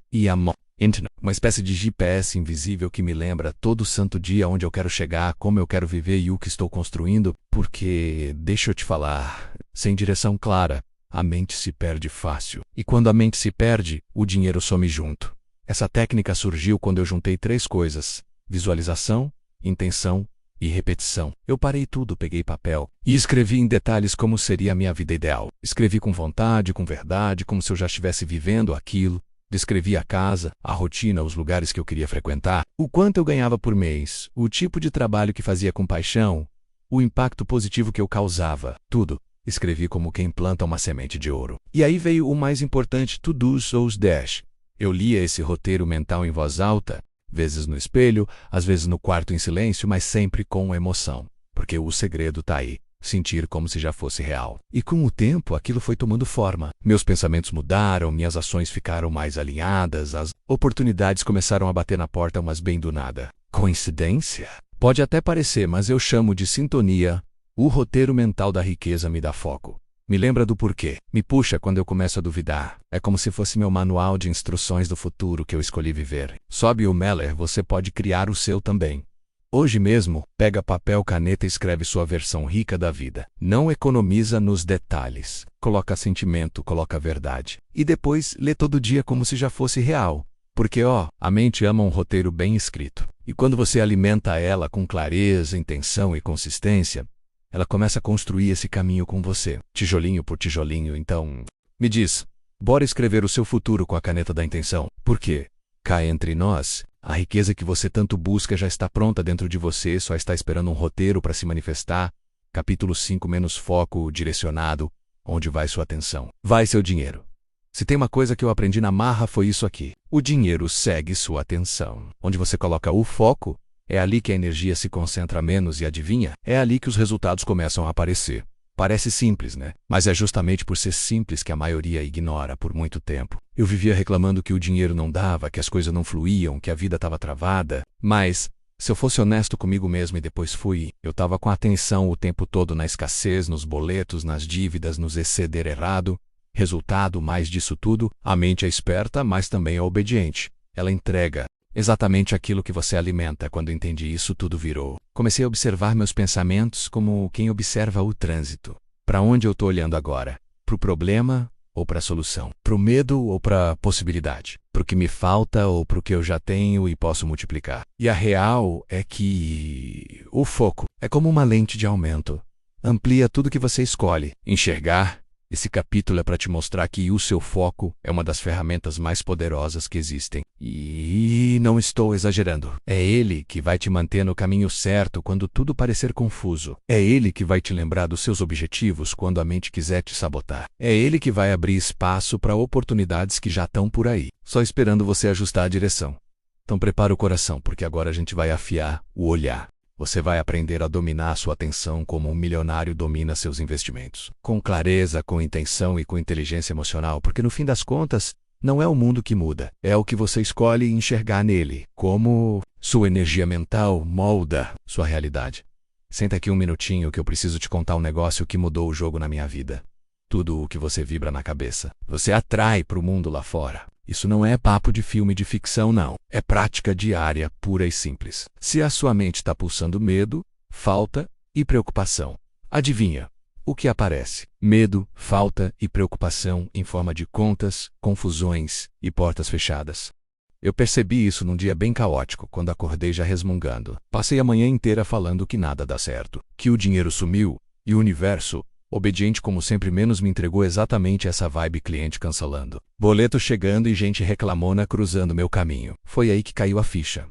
Uma espécie de GPS invisível que me lembra todo santo dia onde eu quero chegar, como eu quero viver e o que estou construindo, porque, deixa eu te falar, sem direção clara, a mente se perde fácil. E quando a mente se perde, o dinheiro some junto. Essa técnica surgiu quando eu juntei 3 coisas: visualização, intenção e repetição. Eu parei tudo, peguei papel e escrevi em detalhes como seria a minha vida ideal. Escrevi com vontade, com verdade, como se eu já estivesse vivendo aquilo. Descrevi a casa, a rotina, os lugares que eu queria frequentar, o quanto eu ganhava por mês, o tipo de trabalho que fazia com paixão, o impacto positivo que eu causava, tudo. Escrevi como quem planta uma semente de ouro. E aí veio o mais importante, to-dos ou os dash. Eu lia esse roteiro mental em voz alta, vezes no espelho, às vezes no quarto em silêncio, mas sempre com emoção. Porque o segredo tá aí. Sentir como se já fosse real. E com o tempo, aquilo foi tomando forma. Meus pensamentos mudaram, minhas ações ficaram mais alinhadas, as oportunidades começaram a bater na porta, mas bem do nada. Coincidência? Pode até parecer, mas eu chamo de sintonia. O roteiro mental da riqueza me dá foco. Me lembra do porquê. Me puxa quando eu começo a duvidar. É como se fosse meu manual de instruções do futuro que eu escolhi viver. Sobe o Meller, você pode criar o seu também. Hoje mesmo, pega papel, caneta e escreve sua versão rica da vida. Não economiza nos detalhes. Coloca sentimento, coloca verdade. E depois, lê todo dia como se já fosse real. Porque, a mente ama um roteiro bem escrito. E quando você alimenta ela com clareza, intenção e consistência, ela começa a construir esse caminho com você, tijolinho por tijolinho. Então, me diz, bora escrever o seu futuro com a caneta da intenção. Por quê? Cá entre nós, a riqueza que você tanto busca já está pronta dentro de você, só está esperando um roteiro para se manifestar. Capítulo 5 menos foco direcionado. Onde vai sua atenção? Vai seu dinheiro. Se tem uma coisa que eu aprendi na marra foi isso aqui. O dinheiro segue sua atenção. Onde você coloca o foco, é ali que a energia se concentra menos e adivinha? É ali que os resultados começam a aparecer. Parece simples, né? Mas é justamente por ser simples que a maioria ignora por muito tempo. Eu vivia reclamando que o dinheiro não dava, que as coisas não fluíam, que a vida estava travada. Mas, se eu fosse honesto comigo mesmo e depois fui, eu estava com a atenção o tempo todo na escassez, nos boletos, nas dívidas, nos exceder errado. Resultado, mais disso tudo, a mente é esperta, mas também é obediente. Ela entrega exatamente aquilo que você alimenta. Quando entendi isso, tudo virou. Comecei a observar meus pensamentos como quem observa o trânsito. Para onde eu estou olhando agora? Para o problema ou para a solução? Para o medo ou para a possibilidade? Para o que me falta ou para o que eu já tenho e posso multiplicar? E a real é que o foco é como uma lente de aumento. Amplia tudo que você escolhe. Enxergar. Esse capítulo é para te mostrar que o seu foco é uma das ferramentas mais poderosas que existem. E não estou exagerando. É ele que vai te manter no caminho certo quando tudo parecer confuso. É ele que vai te lembrar dos seus objetivos quando a mente quiser te sabotar. É ele que vai abrir espaço para oportunidades que já estão por aí, só esperando você ajustar a direção. Então prepara o coração, porque agora a gente vai afiar o olhar. Você vai aprender a dominar sua atenção como um milionário domina seus investimentos. Com clareza, com intenção e com inteligência emocional, porque no fim das contas, não é o mundo que muda, é o que você escolhe enxergar nele, como sua energia mental molda sua realidade. Senta aqui um minutinho que eu preciso te contar um negócio que mudou o jogo na minha vida. Tudo o que você vibra na cabeça, você atrai para o mundo lá fora. Isso não é papo de filme de ficção, não. É prática diária, pura e simples. Se a sua mente está pulsando medo, falta e preocupação, adivinha o que aparece? Medo, falta e preocupação em forma de contas, confusões e portas fechadas. Eu percebi isso num dia bem caótico, quando acordei já resmungando. Passei a manhã inteira falando que nada dá certo, que o dinheiro sumiu e o universo, obediente como sempre, menos me entregou exatamente essa vibe, cliente cancelando, boleto chegando e gente reclamona cruzando meu caminho. Foi aí que caiu a ficha.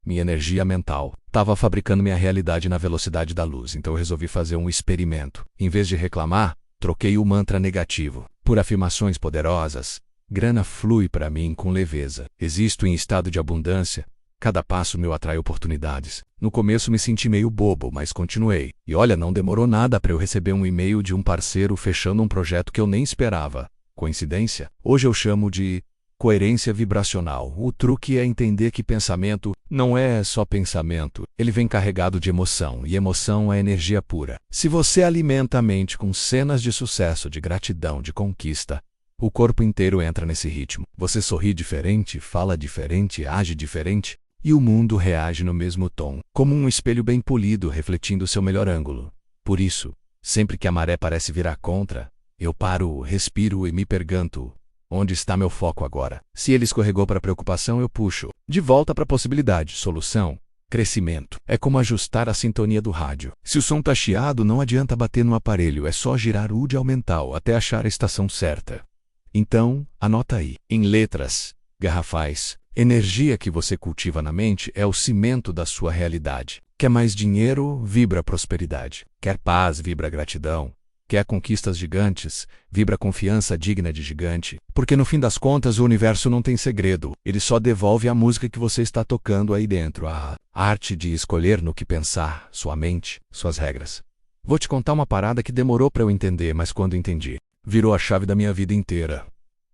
Minha energia mental estava fabricando minha realidade na velocidade da luz, então eu resolvi fazer um experimento. Em vez de reclamar, troquei o mantra negativo por afirmações poderosas. Grana flui para mim com leveza. Existo em estado de abundância. Cada passo meu atrai oportunidades. No começo me senti meio bobo, mas continuei. E olha, não demorou nada para eu receber um e-mail de um parceiro fechando um projeto que eu nem esperava. Coincidência? Hoje eu chamo de Coerência vibracional. O truque é entender que pensamento não é só pensamento. Ele vem carregado de emoção, e emoção é energia pura. Se você alimenta a mente com cenas de sucesso, de gratidão, de conquista, o corpo inteiro entra nesse ritmo. Você sorri diferente, fala diferente, age diferente, e o mundo reage no mesmo tom, como um espelho bem polido refletindo seu melhor ângulo. Por isso, sempre que a maré parece virar contra, eu paro, respiro e me pergunto: onde está meu foco agora? Se ele escorregou para preocupação, eu puxo de volta para possibilidade, solução, crescimento. É como ajustar a sintonia do rádio. Se o som está chiado, não adianta bater no aparelho, é só girar o dial mental até achar a estação certa. Então, anota aí. Em letras garrafais, energia que você cultiva na mente é o cimento da sua realidade. Quer mais dinheiro? Vibra prosperidade. Quer paz? Vibra gratidão. Quer conquistas gigantes? Vibra confiança digna de gigante. Porque no fim das contas o universo não tem segredo. Ele só devolve a música que você está tocando aí dentro. A arte de escolher no que pensar, sua mente, suas regras. Vou te contar uma parada que demorou para eu entender, mas quando entendi, virou a chave da minha vida inteira.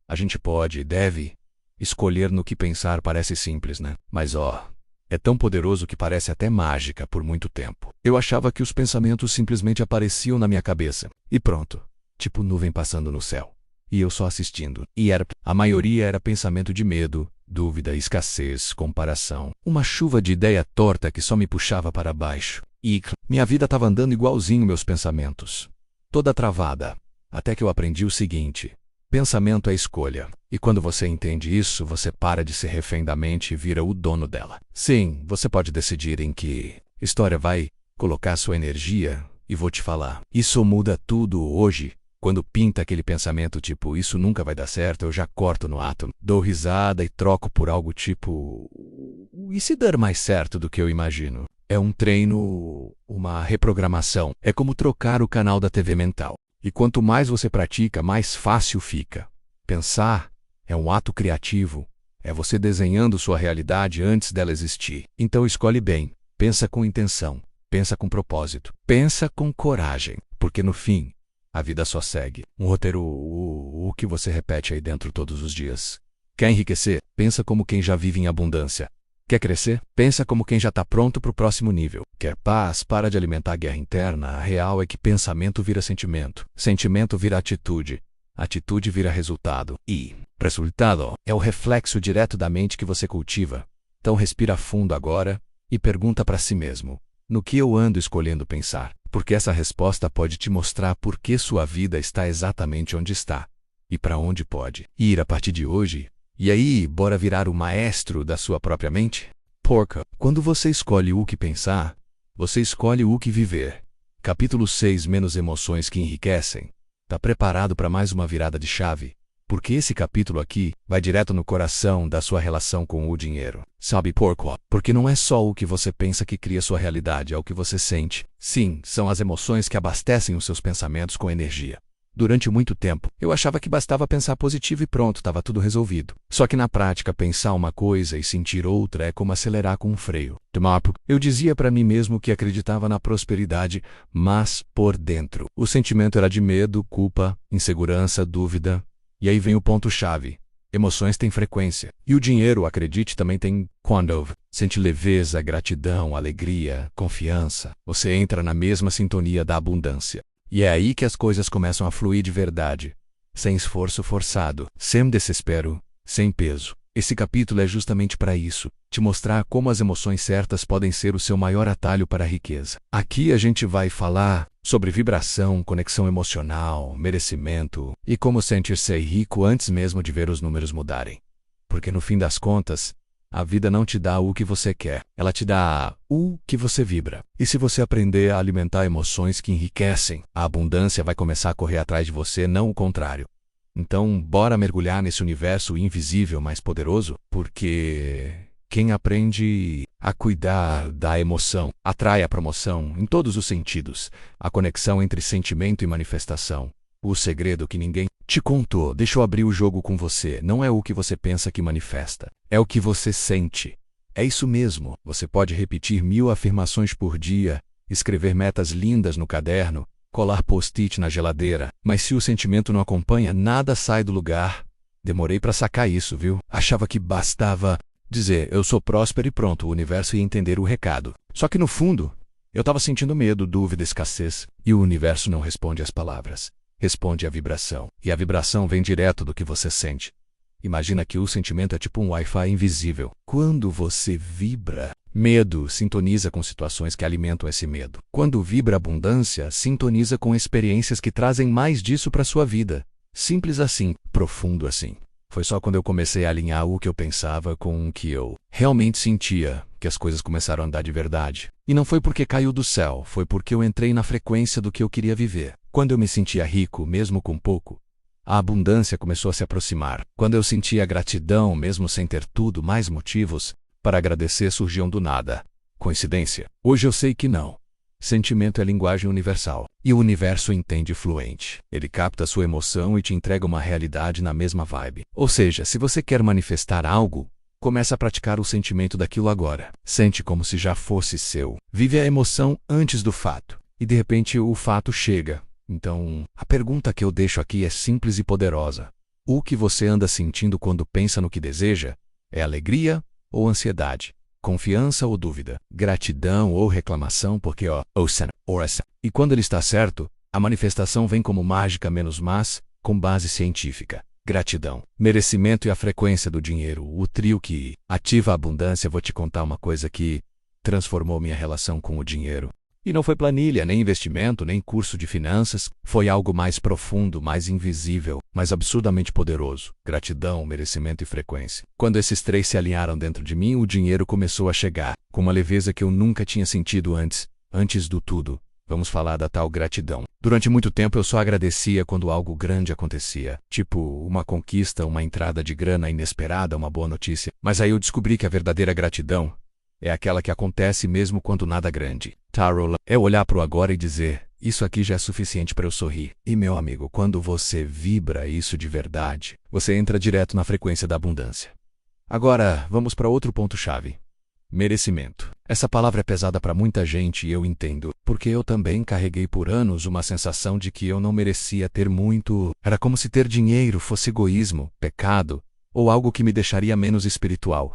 A gente pode e deve escolher no que pensar. Parece simples, né? Mas é tão poderoso que parece até mágica por muito tempo. Eu achava que os pensamentos simplesmente apareciam na minha cabeça. E pronto. Tipo nuvem passando no céu. E eu só assistindo. A maioria era pensamento de medo, dúvida, escassez, comparação. Uma chuva de ideia torta que só me puxava para baixo. E minha vida estava andando igualzinho meus pensamentos. Toda travada. Até que eu aprendi o seguinte: pensamento é escolha. E quando você entende isso, você para de ser refém da mente e vira o dono dela. Sim, você pode decidir em que história vai colocar sua energia, e vou te falar. Isso muda tudo hoje. Quando pinta aquele pensamento tipo, isso nunca vai dar certo, eu já corto no ato, dou risada e troco por algo tipo, e se der mais certo do que eu imagino? É um treino, uma reprogramação. É como trocar o canal da TV mental. E quanto mais você pratica, mais fácil fica. Pensar é um ato criativo. É você desenhando sua realidade antes dela existir. Então escolhe bem. Pensa com intenção. Pensa com propósito. Pensa com coragem. Porque no fim, a vida só segue. Um roteiro, o que você repete aí dentro todos os dias. Quer enriquecer? Pensa como quem já vive em abundância. Quer crescer? Pensa como quem já está pronto para o próximo nível. Quer paz? Para de alimentar a guerra interna. A real é que pensamento vira sentimento. Sentimento vira atitude. Atitude vira resultado. E resultado é o reflexo direto da mente que você cultiva. Então respira fundo agora e pergunta para si mesmo: no que eu ando escolhendo pensar? Porque essa resposta pode te mostrar por que sua vida está exatamente onde está. E para onde pode ir a partir de hoje. E aí, bora virar o maestro da sua própria mente? Porca, quando você escolhe o que pensar, você escolhe o que viver. Capítulo 6: Menos emoções que enriquecem. Tá preparado para mais uma virada de chave? Porque esse capítulo aqui vai direto no coração da sua relação com o dinheiro. Sabe por quê? Porque não é só o que você pensa que cria sua realidade, é o que você sente. Sim, são as emoções que abastecem os seus pensamentos com energia. Durante muito tempo, eu achava que bastava pensar positivo e pronto, estava tudo resolvido. Só que na prática, pensar uma coisa e sentir outra é como acelerar com um freio. Eu dizia para mim mesmo que acreditava na prosperidade, mas por dentro, o sentimento era de medo, culpa, insegurança, dúvida. E aí vem o ponto-chave. Emoções têm frequência. E o dinheiro, acredite, também tem. Quando sente leveza, gratidão, alegria, confiança, você entra na mesma sintonia da abundância. E é aí que as coisas começam a fluir de verdade, sem esforço forçado, sem desespero, sem peso. Esse capítulo é justamente para isso, te mostrar como as emoções certas podem ser o seu maior atalho para a riqueza. Aqui a gente vai falar sobre vibração, conexão emocional, merecimento e como sentir-se rico antes mesmo de ver os números mudarem. Porque no fim das contas, a vida não te dá o que você quer, ela te dá o que você vibra. E se você aprender a alimentar emoções que enriquecem, a abundância vai começar a correr atrás de você, não o contrário. Então, bora mergulhar nesse universo invisível mais poderoso? Porque quem aprende a cuidar da emoção atrai a promoção em todos os sentidos, a conexão entre sentimento e manifestação. O segredo que ninguém te contou. Deixa eu abrir o jogo com você. Não é o que você pensa que manifesta. É o que você sente. É isso mesmo. Você pode repetir 1000 afirmações por dia, escrever metas lindas no caderno, colar post-it na geladeira. Mas se o sentimento não acompanha, nada sai do lugar. Demorei pra sacar isso, viu? Achava que bastava dizer, eu sou próspero e pronto, o universo ia entender o recado. Só que no fundo, eu estava sentindo medo, dúvida, escassez. E o universo não responde às palavras. Responde à vibração. E a vibração vem direto do que você sente. Imagina que o sentimento é tipo um Wi-Fi invisível. Quando você vibra medo, sintoniza com situações que alimentam esse medo. Quando vibra abundância, sintoniza com experiências que trazem mais disso para sua vida. Simples assim, profundo assim. Foi só quando eu comecei a alinhar o que eu pensava com o que eu realmente sentia que as coisas começaram a andar de verdade. E não foi porque caiu do céu, foi porque eu entrei na frequência do que eu queria viver. Quando eu me sentia rico, mesmo com pouco, a abundância começou a se aproximar. Quando eu sentia gratidão, mesmo sem ter tudo, mais motivos para agradecer surgiam do nada. Coincidência? Hoje eu sei que não. Sentimento é linguagem universal. E o universo entende fluente. Ele capta sua emoção e te entrega uma realidade na mesma vibe. Ou seja, se você quer manifestar algo, comece a praticar o sentimento daquilo agora. Sente como se já fosse seu. Vive a emoção antes do fato. E de repente o fato chega. Então, a pergunta que eu deixo aqui é simples e poderosa. O que você anda sentindo quando pensa no que deseja? É alegria ou ansiedade? Confiança ou dúvida? Gratidão ou reclamação porque E quando ele está certo, a manifestação vem como mágica menos más, com base científica. Gratidão, merecimento e a frequência do dinheiro, o trio que ativa a abundância. Vou te contar uma coisa que transformou minha relação com o dinheiro. E não foi planilha, nem investimento, nem curso de finanças. Foi algo mais profundo, mais invisível, mas absurdamente poderoso. Gratidão, merecimento e frequência. Quando esses três se alinharam dentro de mim, o dinheiro começou a chegar, com uma leveza que eu nunca tinha sentido antes. Antes do tudo, vamos falar da tal gratidão. Durante muito tempo eu só agradecia quando algo grande acontecia. Tipo, uma conquista, uma entrada de grana inesperada, uma boa notícia. Mas aí eu descobri que a verdadeira gratidão é aquela que acontece mesmo quando nada grande. Tarot é olhar para o agora e dizer, isso aqui já é suficiente para eu sorrir. E meu amigo, quando você vibra isso de verdade, você entra direto na frequência da abundância. Agora, vamos para outro ponto-chave. Merecimento. Essa palavra é pesada para muita gente e eu entendo, porque eu também carreguei por anos uma sensação de que eu não merecia ter muito. Era como se ter dinheiro fosse egoísmo, pecado, ou algo que me deixaria menos espiritual.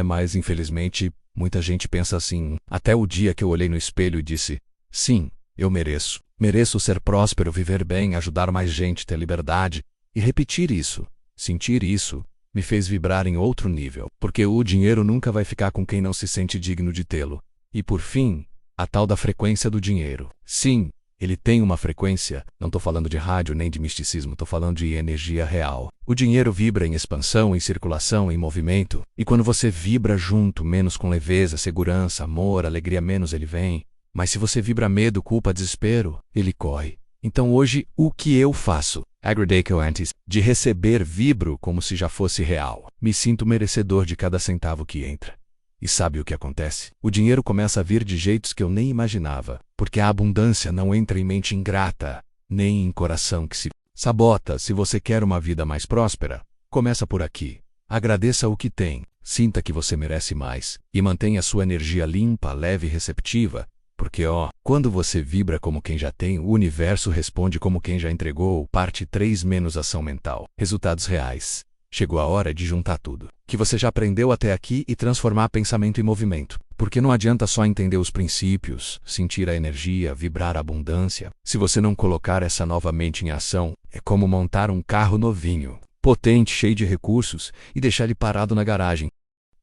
Mas, infelizmente, muita gente pensa assim, até o dia que eu olhei no espelho e disse, sim, eu mereço. Mereço ser próspero, viver bem, ajudar mais gente, ter liberdade. E repetir isso, sentir isso, me fez vibrar em outro nível, porque o dinheiro nunca vai ficar com quem não se sente digno de tê-lo. E por fim, a tal da frequência do dinheiro. Sim, ele tem uma frequência, não estou falando de rádio nem de misticismo, estou falando de energia real. O dinheiro vibra em expansão, em circulação, em movimento. E quando você vibra junto, menos com leveza, segurança, amor, alegria, menos ele vem. Mas se você vibra medo, culpa, desespero, ele corre. Então hoje, o que eu faço? Agradezco antes de receber, vibro como se já fosse real. Me sinto merecedor de cada centavo que entra. E sabe o que acontece? O dinheiro começa a vir de jeitos que eu nem imaginava, porque a abundância não entra em mente ingrata, nem em coração que se sabota. Se você quer uma vida mais próspera, começa por aqui. Agradeça o que tem, sinta que você merece mais, e mantenha sua energia limpa, leve e receptiva, porque quando você vibra como quem já tem, o universo responde como quem já entregou. Parte 3 menos ação mental. Resultados reais. Chegou a hora de juntar tudo que você já aprendeu até aqui e transformar pensamento em movimento. Porque não adianta só entender os princípios, sentir a energia, vibrar a abundância. Se você não colocar essa nova mente em ação, é como montar um carro novinho, potente, cheio de recursos, e deixar ele parado na garagem.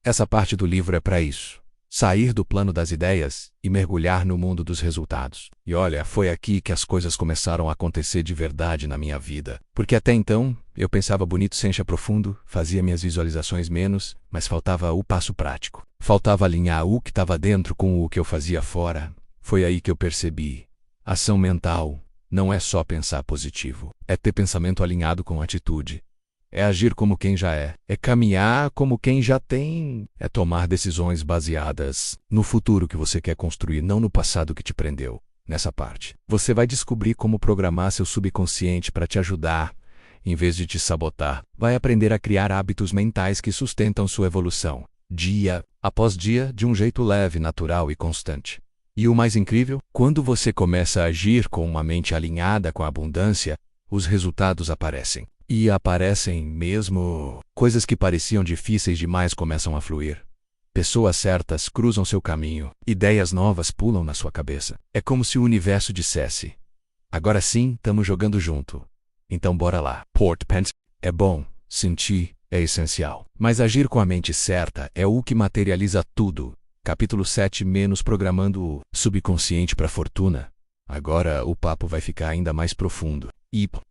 Essa parte do livro é para isso. Sair do plano das ideias e mergulhar no mundo dos resultados. E olha, foi aqui que as coisas começaram a acontecer de verdade na minha vida. Porque até então, eu pensava bonito sem achar profundo, fazia minhas visualizações menos, mas faltava o passo prático. Faltava alinhar o que estava dentro com o que eu fazia fora. Foi aí que eu percebi. Ação mental não é só pensar positivo. É ter pensamento alinhado com atitude. É agir como quem já é. É caminhar como quem já tem. É tomar decisões baseadas no futuro que você quer construir, não no passado que te prendeu. Nessa parte, você vai descobrir como programar seu subconsciente para te ajudar, em vez de te sabotar. Vai aprender a criar hábitos mentais que sustentam sua evolução, dia após dia, de um jeito leve, natural e constante. E o mais incrível, quando você começa a agir com uma mente alinhada com a abundância, os resultados aparecem. E aparecem mesmo. Coisas que pareciam difíceis demais começam a fluir. Pessoas certas cruzam seu caminho. Ideias novas pulam na sua cabeça. É como se o universo dissesse: agora sim, estamos jogando junto. Então bora lá. Port-Pens é bom, sentir é essencial. Mas agir com a mente certa é o que materializa tudo. Capítulo 7 menos programando o subconsciente para a fortuna. Agora o papo vai ficar ainda mais profundo.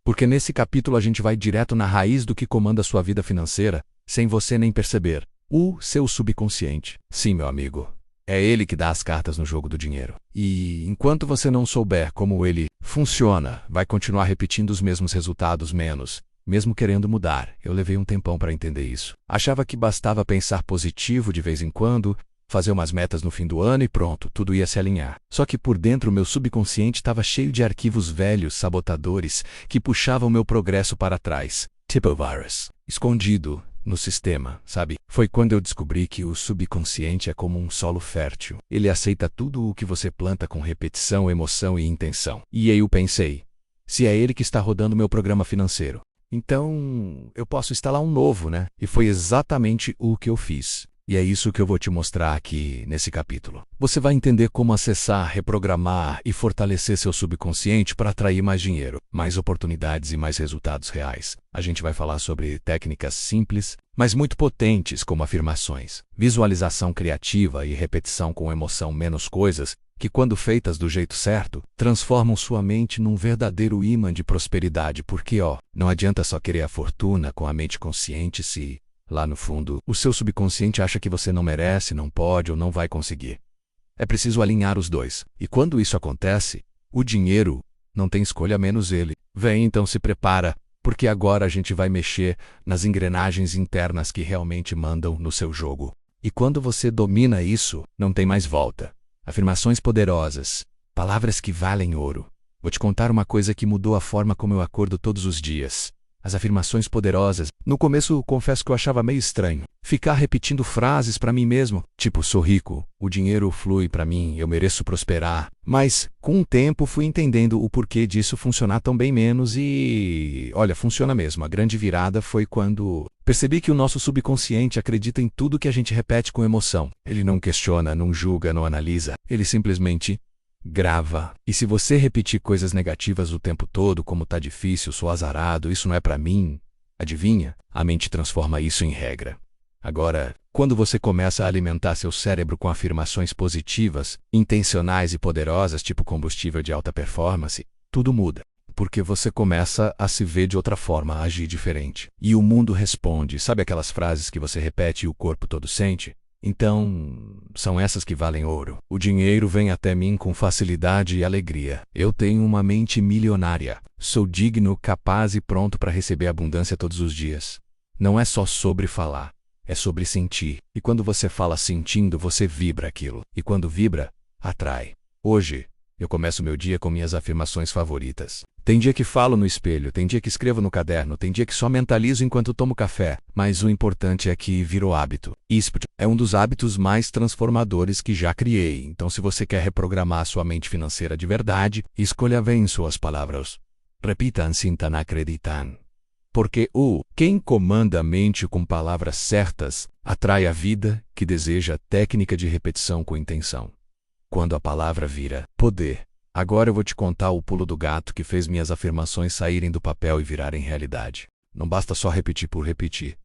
Porque nesse capítulo a gente vai direto na raiz do que comanda sua vida financeira, sem você nem perceber. O seu subconsciente. Sim, meu amigo. É ele que dá as cartas no jogo do dinheiro. E enquanto você não souber como ele funciona, vai continuar repetindo os mesmos resultados menos, mesmo querendo mudar. Eu levei um tempão para entender isso. Achava que bastava pensar positivo de vez em quando, fazer umas metas no fim do ano e pronto, tudo ia se alinhar. Só que por dentro o meu subconsciente estava cheio de arquivos velhos, sabotadores, que puxavam meu progresso para trás. Tipo vírus. Escondido no sistema, sabe? Foi quando eu descobri que o subconsciente é como um solo fértil. Ele aceita tudo o que você planta com repetição, emoção e intenção. E aí eu pensei, se é ele que está rodando meu programa financeiro, então eu posso instalar um novo, né? E foi exatamente o que eu fiz. E é isso que eu vou te mostrar aqui nesse capítulo. Você vai entender como acessar, reprogramar e fortalecer seu subconsciente para atrair mais dinheiro, mais oportunidades e mais resultados reais. A gente vai falar sobre técnicas simples, mas muito potentes, como afirmações, visualização criativa e repetição com emoção menos coisas, que quando feitas do jeito certo, transformam sua mente num verdadeiro imã de prosperidade, porque não adianta só querer a fortuna com a mente consciente se lá no fundo, o seu subconsciente acha que você não merece, não pode ou não vai conseguir. É preciso alinhar os dois. E quando isso acontece, o dinheiro não tem escolha menos ele. Vem, então se prepara, porque agora a gente vai mexer nas engrenagens internas que realmente mandam no seu jogo. E quando você domina isso, não tem mais volta. Afirmações poderosas, palavras que valem ouro. Vou te contar uma coisa que mudou a forma como eu acordo todos os dias. As afirmações poderosas. No começo, confesso que eu achava meio estranho. Ficar repetindo frases para mim mesmo, tipo, sou rico, o dinheiro flui para mim, eu mereço prosperar. Mas, com o tempo, fui entendendo o porquê disso funcionar tão bem menos e... olha, funciona mesmo. A grande virada foi quando percebi que o nosso subconsciente acredita em tudo que a gente repete com emoção. Ele não questiona, não julga, não analisa. Ele simplesmente grava. E se você repetir coisas negativas o tempo todo, como tá difícil, sou azarado, isso não é pra mim, adivinha? A mente transforma isso em regra. Agora, quando você começa a alimentar seu cérebro com afirmações positivas, intencionais e poderosas, tipo combustível de alta performance, tudo muda. Porque você começa a se ver de outra forma, a agir diferente. E o mundo responde. Sabe aquelas frases que você repete e o corpo todo sente? Então, são essas que valem ouro. O dinheiro vem até mim com facilidade e alegria. Eu tenho uma mente milionária. Sou digno, capaz e pronto para receber abundância todos os dias. Não é só sobre falar, é sobre sentir. E quando você fala sentindo, você vibra aquilo. E quando vibra, atrai. Hoje, eu começo meu dia com minhas afirmações favoritas. Tem dia que falo no espelho, tem dia que escrevo no caderno, tem dia que só mentalizo enquanto tomo café, mas o importante é que virou hábito. Isso é um dos hábitos mais transformadores que já criei, então se você quer reprogramar sua mente financeira de verdade, escolha bem suas palavras. Repita sinta na acreditan. Porque quem comanda a mente com palavras certas, atrai a vida que deseja técnica de repetição com intenção. Quando a palavra vira poder. Agora eu vou te contar o pulo do gato que fez minhas afirmações saírem do papel e virarem realidade. Não basta só repetir por repetir.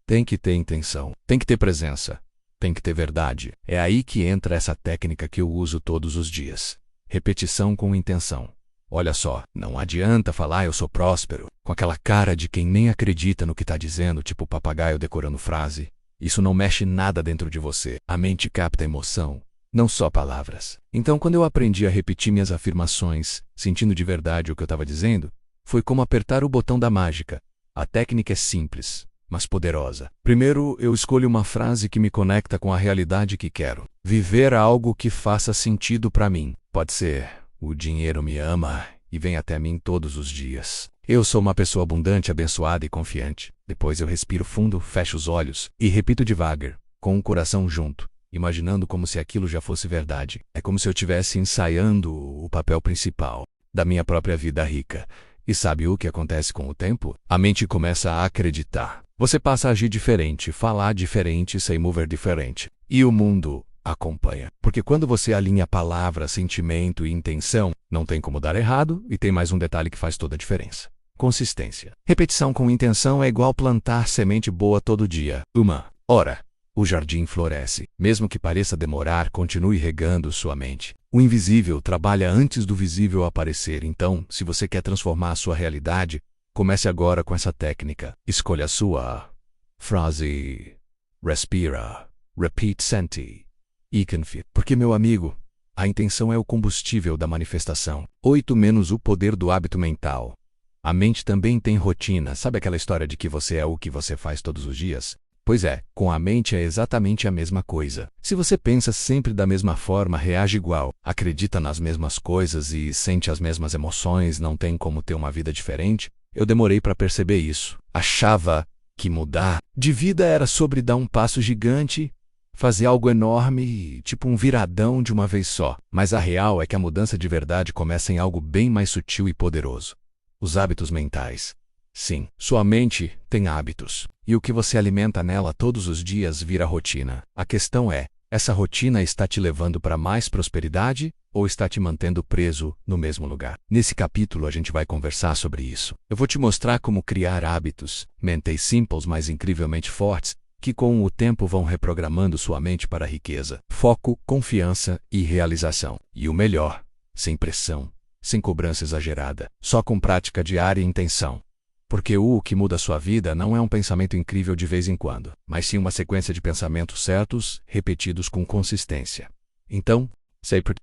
Tem que ter intenção, tem que ter presença, tem que ter verdade. É aí que entra essa técnica que eu uso todos os dias. Repetição com intenção. Olha só, não adianta falar eu sou próspero, com aquela cara de quem nem acredita no que está dizendo, tipo papagaio decorando frase. Isso não mexe nada dentro de você. A mente capta emoção, não só palavras. Então, quando eu aprendi a repetir minhas afirmações, sentindo de verdade o que eu estava dizendo, foi como apertar o botão da mágica. A técnica é simples, mas poderosa. Primeiro, eu escolho uma frase que me conecta com a realidade que quero. Viver algo que faça sentido para mim. Pode ser, o dinheiro me ama e vem até mim todos os dias. Eu sou uma pessoa abundante, abençoada e confiante. Depois eu respiro fundo, fecho os olhos e repito devagar, com o coração junto, imaginando como se aquilo já fosse verdade. É como se eu estivesse ensaiando o papel principal da minha própria vida rica. E sabe o que acontece com o tempo? A mente começa a acreditar. Você passa a agir diferente, falar diferente, se mover diferente. E o mundo acompanha. Porque quando você alinha palavra, sentimento e intenção, não tem como dar errado e tem mais um detalhe que faz toda a diferença. Consistência. Repetição com intenção é igual plantar semente boa todo dia. 1 hora. O jardim floresce. Mesmo que pareça demorar, continue regando sua mente. O invisível trabalha antes do visível aparecer. Então, se você quer transformar a sua realidade, comece agora com essa técnica. Escolha a sua frase. Respira. Repeat, sente. E confia. Porque, meu amigo, a intenção é o combustível da manifestação. 8 menos o poder do hábito mental. A mente também tem rotina. Sabe aquela história de que você é o que você faz todos os dias? Pois é, com a mente é exatamente a mesma coisa. Se você pensa sempre da mesma forma, reage igual, acredita nas mesmas coisas e sente as mesmas emoções, não tem como ter uma vida diferente, eu demorei para perceber isso. Achava que mudar de vida era sobre dar um passo gigante, fazer algo enorme, tipo um viradão de uma vez só. Mas a real é que a mudança de verdade começa em algo bem mais sutil e poderoso. Os hábitos mentais. Sim, sua mente tem hábitos. E o que você alimenta nela todos os dias vira rotina. A questão é, essa rotina está te levando para mais prosperidade ou está te mantendo preso no mesmo lugar? Nesse capítulo a gente vai conversar sobre isso. Eu vou te mostrar como criar hábitos, mentais simples mas incrivelmente fortes, que com o tempo vão reprogramando sua mente para a riqueza, foco, confiança e realização. E o melhor, sem pressão, sem cobrança exagerada, só com prática diária e intenção. Porque o que muda a sua vida não é um pensamento incrível de vez em quando, mas sim uma sequência de pensamentos certos, repetidos com consistência. Então,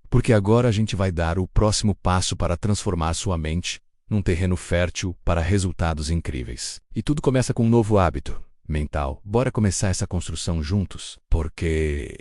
porque agora a gente vai dar o próximo passo para transformar sua mente num terreno fértil para resultados incríveis. E tudo começa com um novo hábito mental. Bora começar essa construção juntos? Porque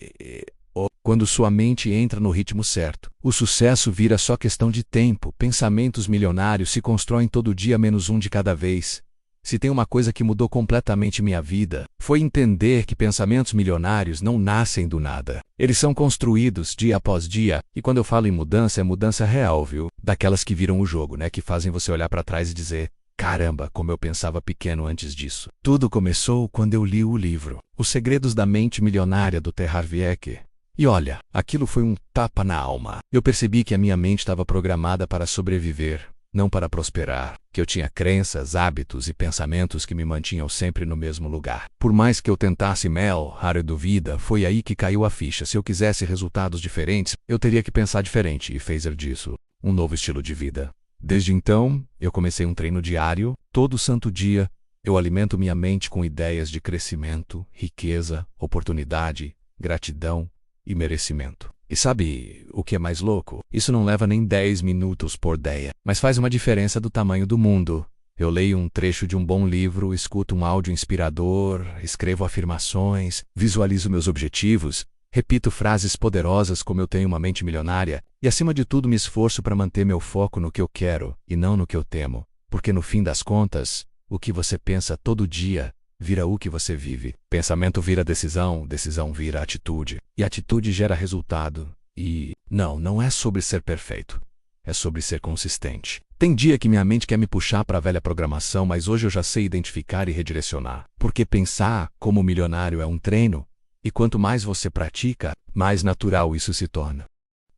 quando sua mente entra no ritmo certo, o sucesso vira só questão de tempo. Pensamentos milionários se constroem todo dia menos um de cada vez. Se tem uma coisa que mudou completamente minha vida, foi entender que pensamentos milionários não nascem do nada. Eles são construídos dia após dia. E quando eu falo em mudança, é mudança real, viu? Daquelas que viram o jogo, né? Que fazem você olhar para trás e dizer: caramba, como eu pensava pequeno antes disso. Tudo começou quando eu li o livro Os Segredos da Mente Milionária, do T. Harv Eker. E olha, aquilo foi um tapa na alma. Eu percebi que a minha mente estava programada para sobreviver, não para prosperar. Que eu tinha crenças, hábitos e pensamentos que me mantinham sempre no mesmo lugar. Por mais que eu tentasse raro duvida, foi aí que caiu a ficha. Se eu quisesse resultados diferentes, eu teria que pensar diferente e fazer disso um novo estilo de vida. Desde então, eu comecei um treino diário. Todo santo dia, eu alimento minha mente com ideias de crescimento, riqueza, oportunidade, gratidão e merecimento. E sabe o que é mais louco? Isso não leva nem 10 minutos por ideia, mas faz uma diferença do tamanho do mundo. Eu leio um trecho de um bom livro, escuto um áudio inspirador, escrevo afirmações, visualizo meus objetivos, repito frases poderosas como eu tenho uma mente milionária, e acima de tudo me esforço para manter meu foco no que eu quero e não no que eu temo. Porque no fim das contas, o que você pensa todo dia vira o que você vive. Pensamento vira decisão, decisão vira atitude. E atitude gera resultado. E não é sobre ser perfeito. É sobre ser consistente. Tem dia que minha mente quer me puxar para a velha programação, mas hoje eu já sei identificar e redirecionar. Porque pensar como milionário é um treino, e quanto mais você pratica, mais natural isso se torna.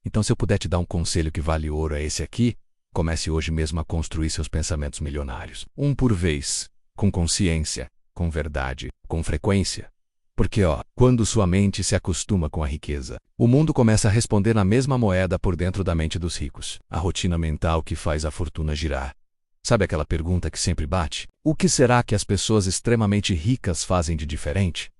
Então, se eu puder te dar um conselho que vale ouro, é esse aqui: comece hoje mesmo a construir seus pensamentos milionários. Um por vez, com consciência, com verdade, com frequência. Porque, quando sua mente se acostuma com a riqueza, o mundo começa a responder na mesma moeda por dentro da mente dos ricos. A rotina mental que faz a fortuna girar. Sabe aquela pergunta que sempre bate? O que será que as pessoas extremamente ricas fazem de diferente?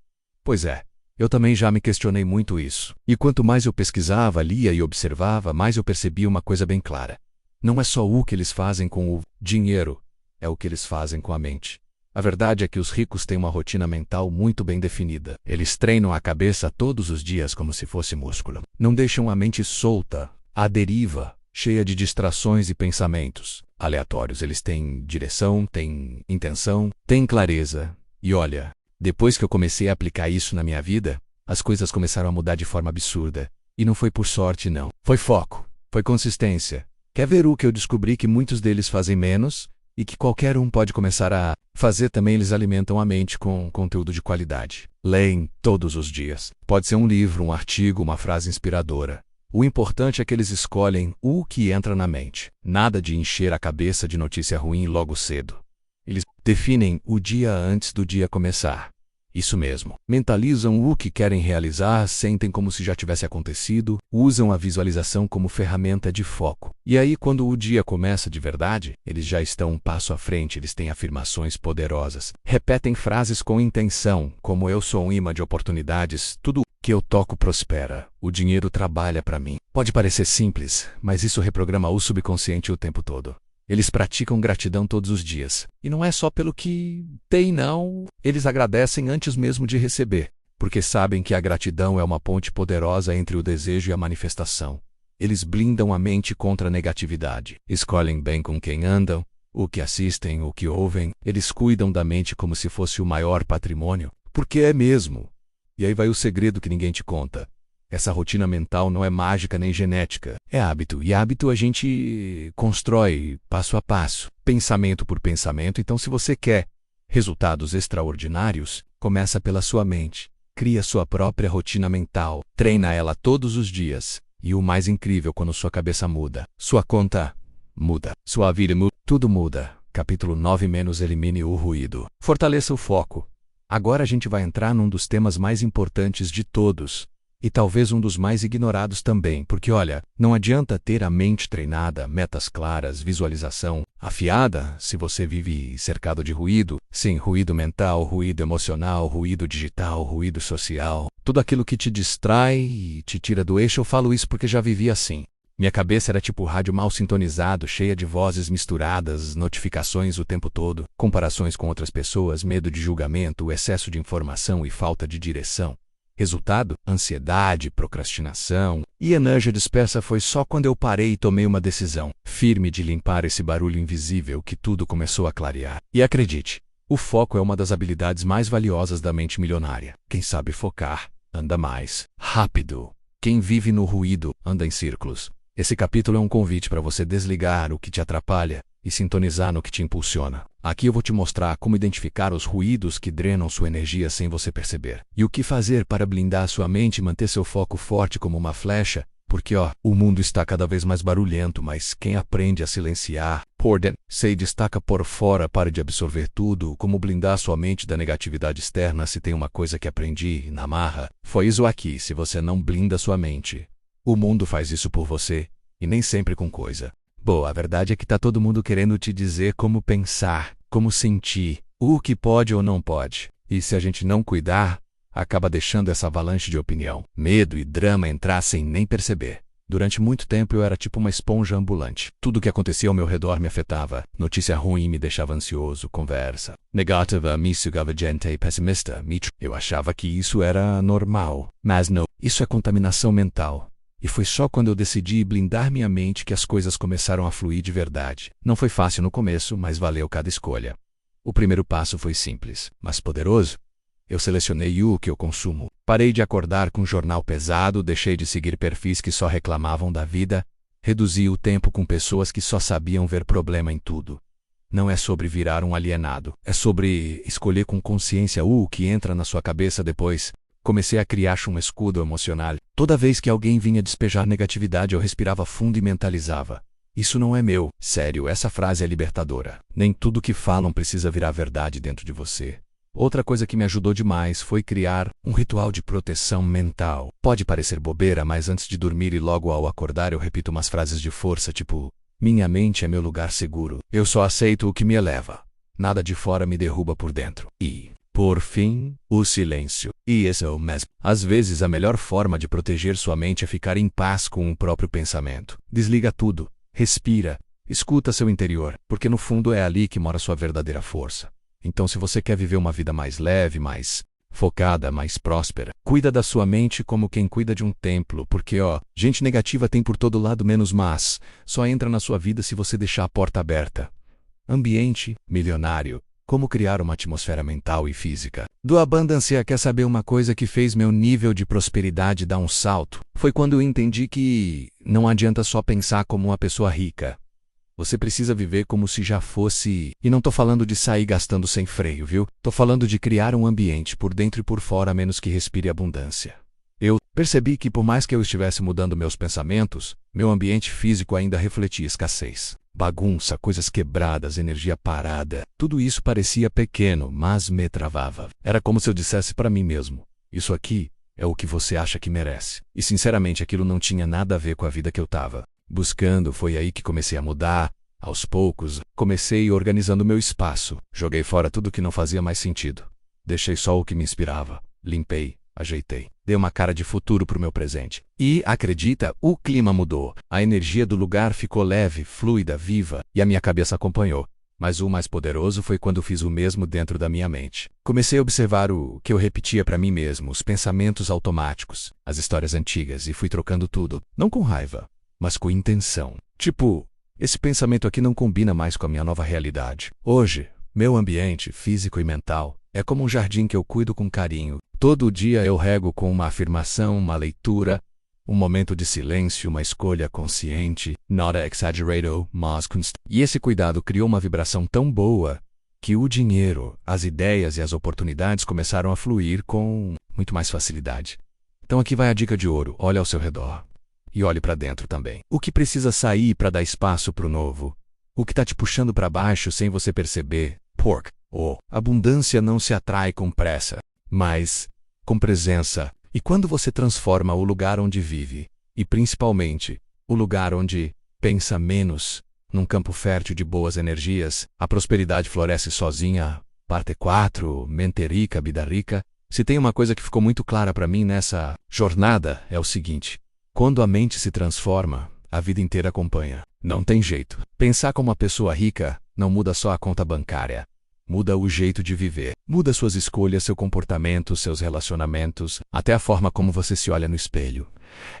Pois é, eu também já me questionei muito isso. E quanto mais eu pesquisava, lia e observava, mais eu percebia uma coisa bem clara. Não é só o que eles fazem com o dinheiro, é o que eles fazem com a mente. A verdade é que os ricos têm uma rotina mental muito bem definida. Eles treinam a cabeça todos os dias como se fosse músculo. Não deixam a mente solta, à deriva, cheia de distrações e pensamentos aleatórios. Eles têm direção, têm intenção, têm clareza. E olha, depois que eu comecei a aplicar isso na minha vida, as coisas começaram a mudar de forma absurda. E não foi por sorte, não. Foi foco, foi consistência. Quer ver o que eu descobri que muitos deles fazem menos, e que qualquer um pode começar a fazer também. Eles alimentam a mente com conteúdo de qualidade. Leem todos os dias. Pode ser um livro, um artigo, uma frase inspiradora. O importante é que eles escolhem o que entra na mente. Nada de encher a cabeça de notícia ruim logo cedo. Eles definem o dia antes do dia começar. Isso mesmo. Mentalizam o que querem realizar, sentem como se já tivesse acontecido, usam a visualização como ferramenta de foco. E aí, quando o dia começa de verdade, eles já estão um passo à frente, eles têm afirmações poderosas. Repetem frases com intenção, como eu sou um imã de oportunidades, tudo que eu toco prospera, o dinheiro trabalha para mim. Pode parecer simples, mas isso reprograma o subconsciente o tempo todo. Eles praticam gratidão todos os dias. E não é só pelo que tem, não. Eles agradecem antes mesmo de receber, porque sabem que a gratidão é uma ponte poderosa entre o desejo e a manifestação. Eles blindam a mente contra a negatividade. Escolhem bem com quem andam, o que assistem, o que ouvem. Eles cuidam da mente como se fosse o maior patrimônio, porque é mesmo. E aí vai o segredo que ninguém te conta. Essa rotina mental não é mágica nem genética, é hábito. E hábito a gente constrói passo a passo, pensamento por pensamento. Então, se você quer resultados extraordinários, começa pela sua mente. Cria sua própria rotina mental, treina ela todos os dias. E o mais incrível, quando sua cabeça muda, sua conta muda, sua vida muda, tudo muda. Capítulo 9 menos elimine o ruído. Fortaleça o foco. Agora a gente vai entrar num dos temas mais importantes de todos. E talvez um dos mais ignorados também, porque olha, não adianta ter a mente treinada, metas claras, visualização afiada, se você vive cercado de ruído. Sim, ruído mental, ruído emocional, ruído digital, ruído social. Tudo aquilo que te distrai e te tira do eixo. Eu falo isso porque já vivi assim. Minha cabeça era tipo rádio mal sintonizado, cheia de vozes misturadas, notificações o tempo todo, comparações com outras pessoas, medo de julgamento, excesso de informação e falta de direção. Resultado? Ansiedade, procrastinação e energia dispersa. Foi só quando eu parei e tomei uma decisão firme de limpar esse barulho invisível que tudo começou a clarear. E acredite, o foco é uma das habilidades mais valiosas da mente milionária. Quem sabe focar, anda mais rápido. Quem vive no ruído, anda em círculos. Esse capítulo é um convite para você desligar o que te atrapalha e sintonizar no que te impulsiona. Aqui eu vou te mostrar como identificar os ruídos que drenam sua energia sem você perceber. E o que fazer para blindar sua mente e manter seu foco forte como uma flecha. Porque o mundo está cada vez mais barulhento, mas quem aprende a silenciar, por dentro, se destaca por fora, para de absorver tudo. Como blindar sua mente da negatividade externa? Se tem uma coisa que aprendi na marra, foi isso aqui. Se você não blinda sua mente, o mundo faz isso por você, e nem sempre com coisa boa. A verdade é que tá todo mundo querendo te dizer como pensar, como sentir, o que pode ou não pode. E se a gente não cuidar, acaba deixando essa avalanche de opinião, medo e drama entrar sem nem perceber. Durante muito tempo eu era tipo uma esponja ambulante. Tudo que acontecia ao meu redor me afetava. Notícia ruim me deixava ansioso, conversa negativa me sugava, gente pessimista. Eu achava que isso era normal. Mas não, isso é contaminação mental. E foi só quando eu decidi blindar minha mente que as coisas começaram a fluir de verdade. Não foi fácil no começo, mas valeu cada escolha. O primeiro passo foi simples, mas poderoso. Eu selecionei o que eu consumo. Parei de acordar com jornal pesado, deixei de seguir perfis que só reclamavam da vida, reduzi o tempo com pessoas que só sabiam ver problema em tudo. Não é sobre virar um alienado, é sobre escolher com consciência o que entra na sua cabeça depois. Comecei a criar um escudo emocional. Toda vez que alguém vinha despejar negatividade, eu respirava fundo e mentalizava: isso não é meu. Sério, essa frase é libertadora. Nem tudo que falam precisa virar verdade dentro de você. Outra coisa que me ajudou demais foi criar um ritual de proteção mental. Pode parecer bobeira, mas antes de dormir e logo ao acordar eu repito umas frases de força tipo: minha mente é meu lugar seguro. Eu só aceito o que me eleva. Nada de fora me derruba por dentro. E, por fim, o silêncio. E esse é o mesmo. Às vezes a melhor forma de proteger sua mente é ficar em paz com o próprio pensamento. Desliga tudo, respira, escuta seu interior, porque no fundo é ali que mora sua verdadeira força. Então, se você quer viver uma vida mais leve, mais focada, mais próspera, cuida da sua mente como quem cuida de um templo, porque gente negativa tem por todo lado menos mas só entra na sua vida se você deixar a porta aberta. Ambiente milionário. Como criar uma atmosfera mental e física do Abundância. Quer saber uma coisa que fez meu nível de prosperidade dar um salto? Foi quando eu entendi que não adianta só pensar como uma pessoa rica. Você precisa viver como se já fosse. E não tô falando de sair gastando sem freio, viu? Tô falando de criar um ambiente por dentro e por fora, a menos que respire abundância. Eu percebi que, por mais que eu estivesse mudando meus pensamentos, meu ambiente físico ainda refletia escassez. Bagunça, coisas quebradas, energia parada. Tudo isso parecia pequeno, mas me travava. Era como se eu dissesse para mim mesmo: isso aqui é o que você acha que merece. E sinceramente, aquilo não tinha nada a ver com a vida que eu tava buscando. Foi aí que comecei a mudar. Aos poucos, comecei organizando meu espaço. Joguei fora tudo que não fazia mais sentido. Deixei só o que me inspirava. Limpei, ajeitei. Dei uma cara de futuro pro meu presente. E, acredita, o clima mudou. A energia do lugar ficou leve, fluida, viva, e a minha cabeça acompanhou. Mas o mais poderoso foi quando fiz o mesmo dentro da minha mente. Comecei a observar o que eu repetia para mim mesmo, os pensamentos automáticos, as histórias antigas, e fui trocando tudo. Não com raiva, mas com intenção. Tipo, esse pensamento aqui não combina mais com a minha nova realidade. Hoje, meu ambiente, físico e mental, é como um jardim que eu cuido com carinho. Todo dia eu rego com uma afirmação, uma leitura, um momento de silêncio, uma escolha consciente, not exaggerated, mas constant. E esse cuidado criou uma vibração tão boa que o dinheiro, as ideias e as oportunidades começaram a fluir com muito mais facilidade. Então aqui vai a dica de ouro: olhe ao seu redor. E olhe para dentro também. O que precisa sair para dar espaço para o novo? O que está te puxando para baixo sem você perceber? Abundância não se atrai com pressa, mas com presença. E quando você transforma o lugar onde vive, e principalmente o lugar onde pensa menos, num campo fértil de boas energias, a prosperidade floresce sozinha. Parte 4, mente rica, vida rica. Se tem uma coisa que ficou muito clara para mim nessa jornada, é o seguinte: quando a mente se transforma, a vida inteira acompanha. Não tem jeito. Pensar como uma pessoa rica não muda só a conta bancária. Muda o jeito de viver. Muda suas escolhas, seu comportamento, seus relacionamentos, até a forma como você se olha no espelho.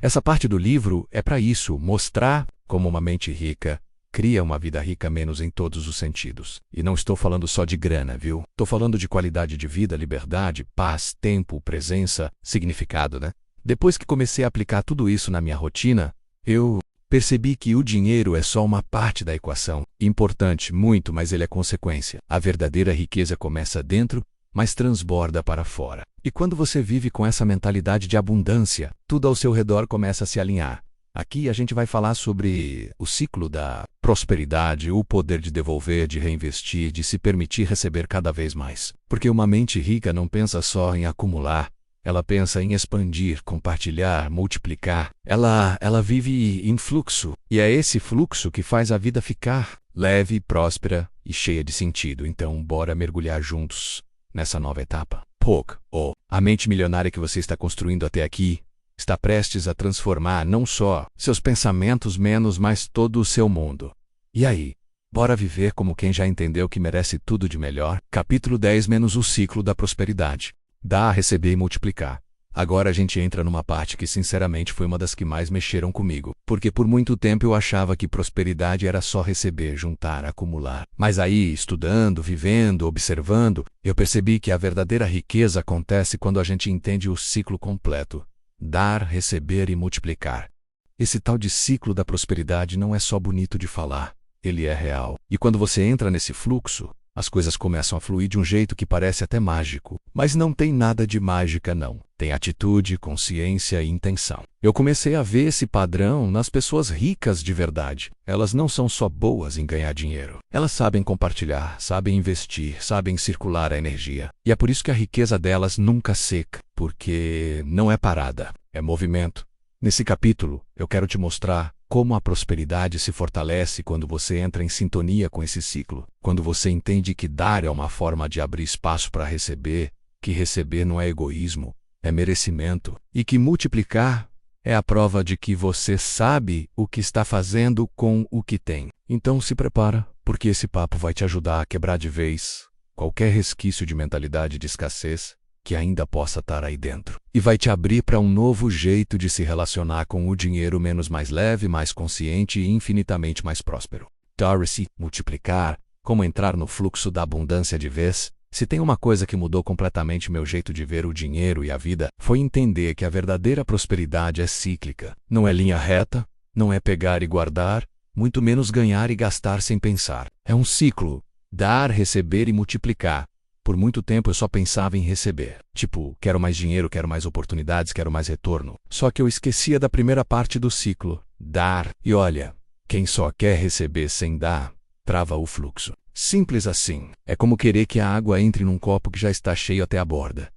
Essa parte do livro é para isso, mostrar como uma mente rica cria uma vida rica menos em todos os sentidos. E não estou falando só de grana, viu? Estou falando de qualidade de vida, liberdade, paz, tempo, presença, significado, né? Depois que comecei a aplicar tudo isso na minha rotina, eu percebi que o dinheiro é só uma parte da equação. Importante, muito, mas ele é consequência. A verdadeira riqueza começa dentro, mas transborda para fora. E quando você vive com essa mentalidade de abundância, tudo ao seu redor começa a se alinhar. Aqui a gente vai falar sobre o ciclo da prosperidade, o poder de devolver, de reinvestir, de se permitir receber cada vez mais. Porque uma mente rica não pensa só em acumular. Ela pensa em expandir, compartilhar, multiplicar. Ela vive em fluxo. E é esse fluxo que faz a vida ficar leve, próspera e cheia de sentido. Então, bora mergulhar juntos nessa nova etapa. A mente milionária que você está construindo até aqui está prestes a transformar não só seus pensamentos menos, mas todo o seu mundo. E aí? Bora viver como quem já entendeu que merece tudo de melhor? Capítulo 10 menos o ciclo da prosperidade. Dar, receber e multiplicar. Agora a gente entra numa parte que sinceramente foi uma das que mais mexeram comigo. Porque por muito tempo eu achava que prosperidade era só receber, juntar, acumular. Mas aí, estudando, vivendo, observando, eu percebi que a verdadeira riqueza acontece quando a gente entende o ciclo completo. Dar, receber e multiplicar. Esse tal de ciclo da prosperidade não é só bonito de falar. Ele é real. E quando você entra nesse fluxo, as coisas começam a fluir de um jeito que parece até mágico. Mas não tem nada de mágica, não. Tem atitude, consciência e intenção. Eu comecei a ver esse padrão nas pessoas ricas de verdade. Elas não são só boas em ganhar dinheiro. Elas sabem compartilhar, sabem investir, sabem circular a energia. E é por isso que a riqueza delas nunca seca. Porque não é parada, é movimento. Nesse capítulo, eu quero te mostrar como a prosperidade se fortalece quando você entra em sintonia com esse ciclo. Quando você entende que dar é uma forma de abrir espaço para receber, que receber não é egoísmo, é merecimento, e que multiplicar é a prova de que você sabe o que está fazendo com o que tem. Então se prepara, porque esse papo vai te ajudar a quebrar de vez qualquer resquício de mentalidade de escassez que ainda possa estar aí dentro. E vai te abrir para um novo jeito de se relacionar com o dinheiro menos mais leve, mais consciente e infinitamente mais próspero. Darcy, multiplicar, como entrar no fluxo da abundância de vez. Se tem uma coisa que mudou completamente meu jeito de ver o dinheiro e a vida, foi entender que a verdadeira prosperidade é cíclica. Não é linha reta, não é pegar e guardar, muito menos ganhar e gastar sem pensar. É um ciclo. Dar, receber e multiplicar. Por muito tempo eu só pensava em receber. Tipo, quero mais dinheiro, quero mais oportunidades, quero mais retorno. Só que eu esquecia da primeira parte do ciclo. Dar. E olha, quem só quer receber sem dar, trava o fluxo. Simples assim. É como querer que a água entre num copo que já está cheio até a borda.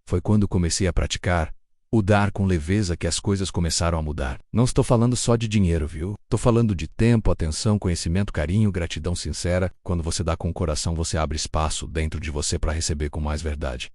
Foi quando comecei a praticar o dar com leveza que as coisas começaram a mudar. Não estou falando só de dinheiro, viu? Estou falando de tempo, atenção, conhecimento, carinho, gratidão sincera. Quando você dá com o coração, você abre espaço dentro de você para receber com mais verdade.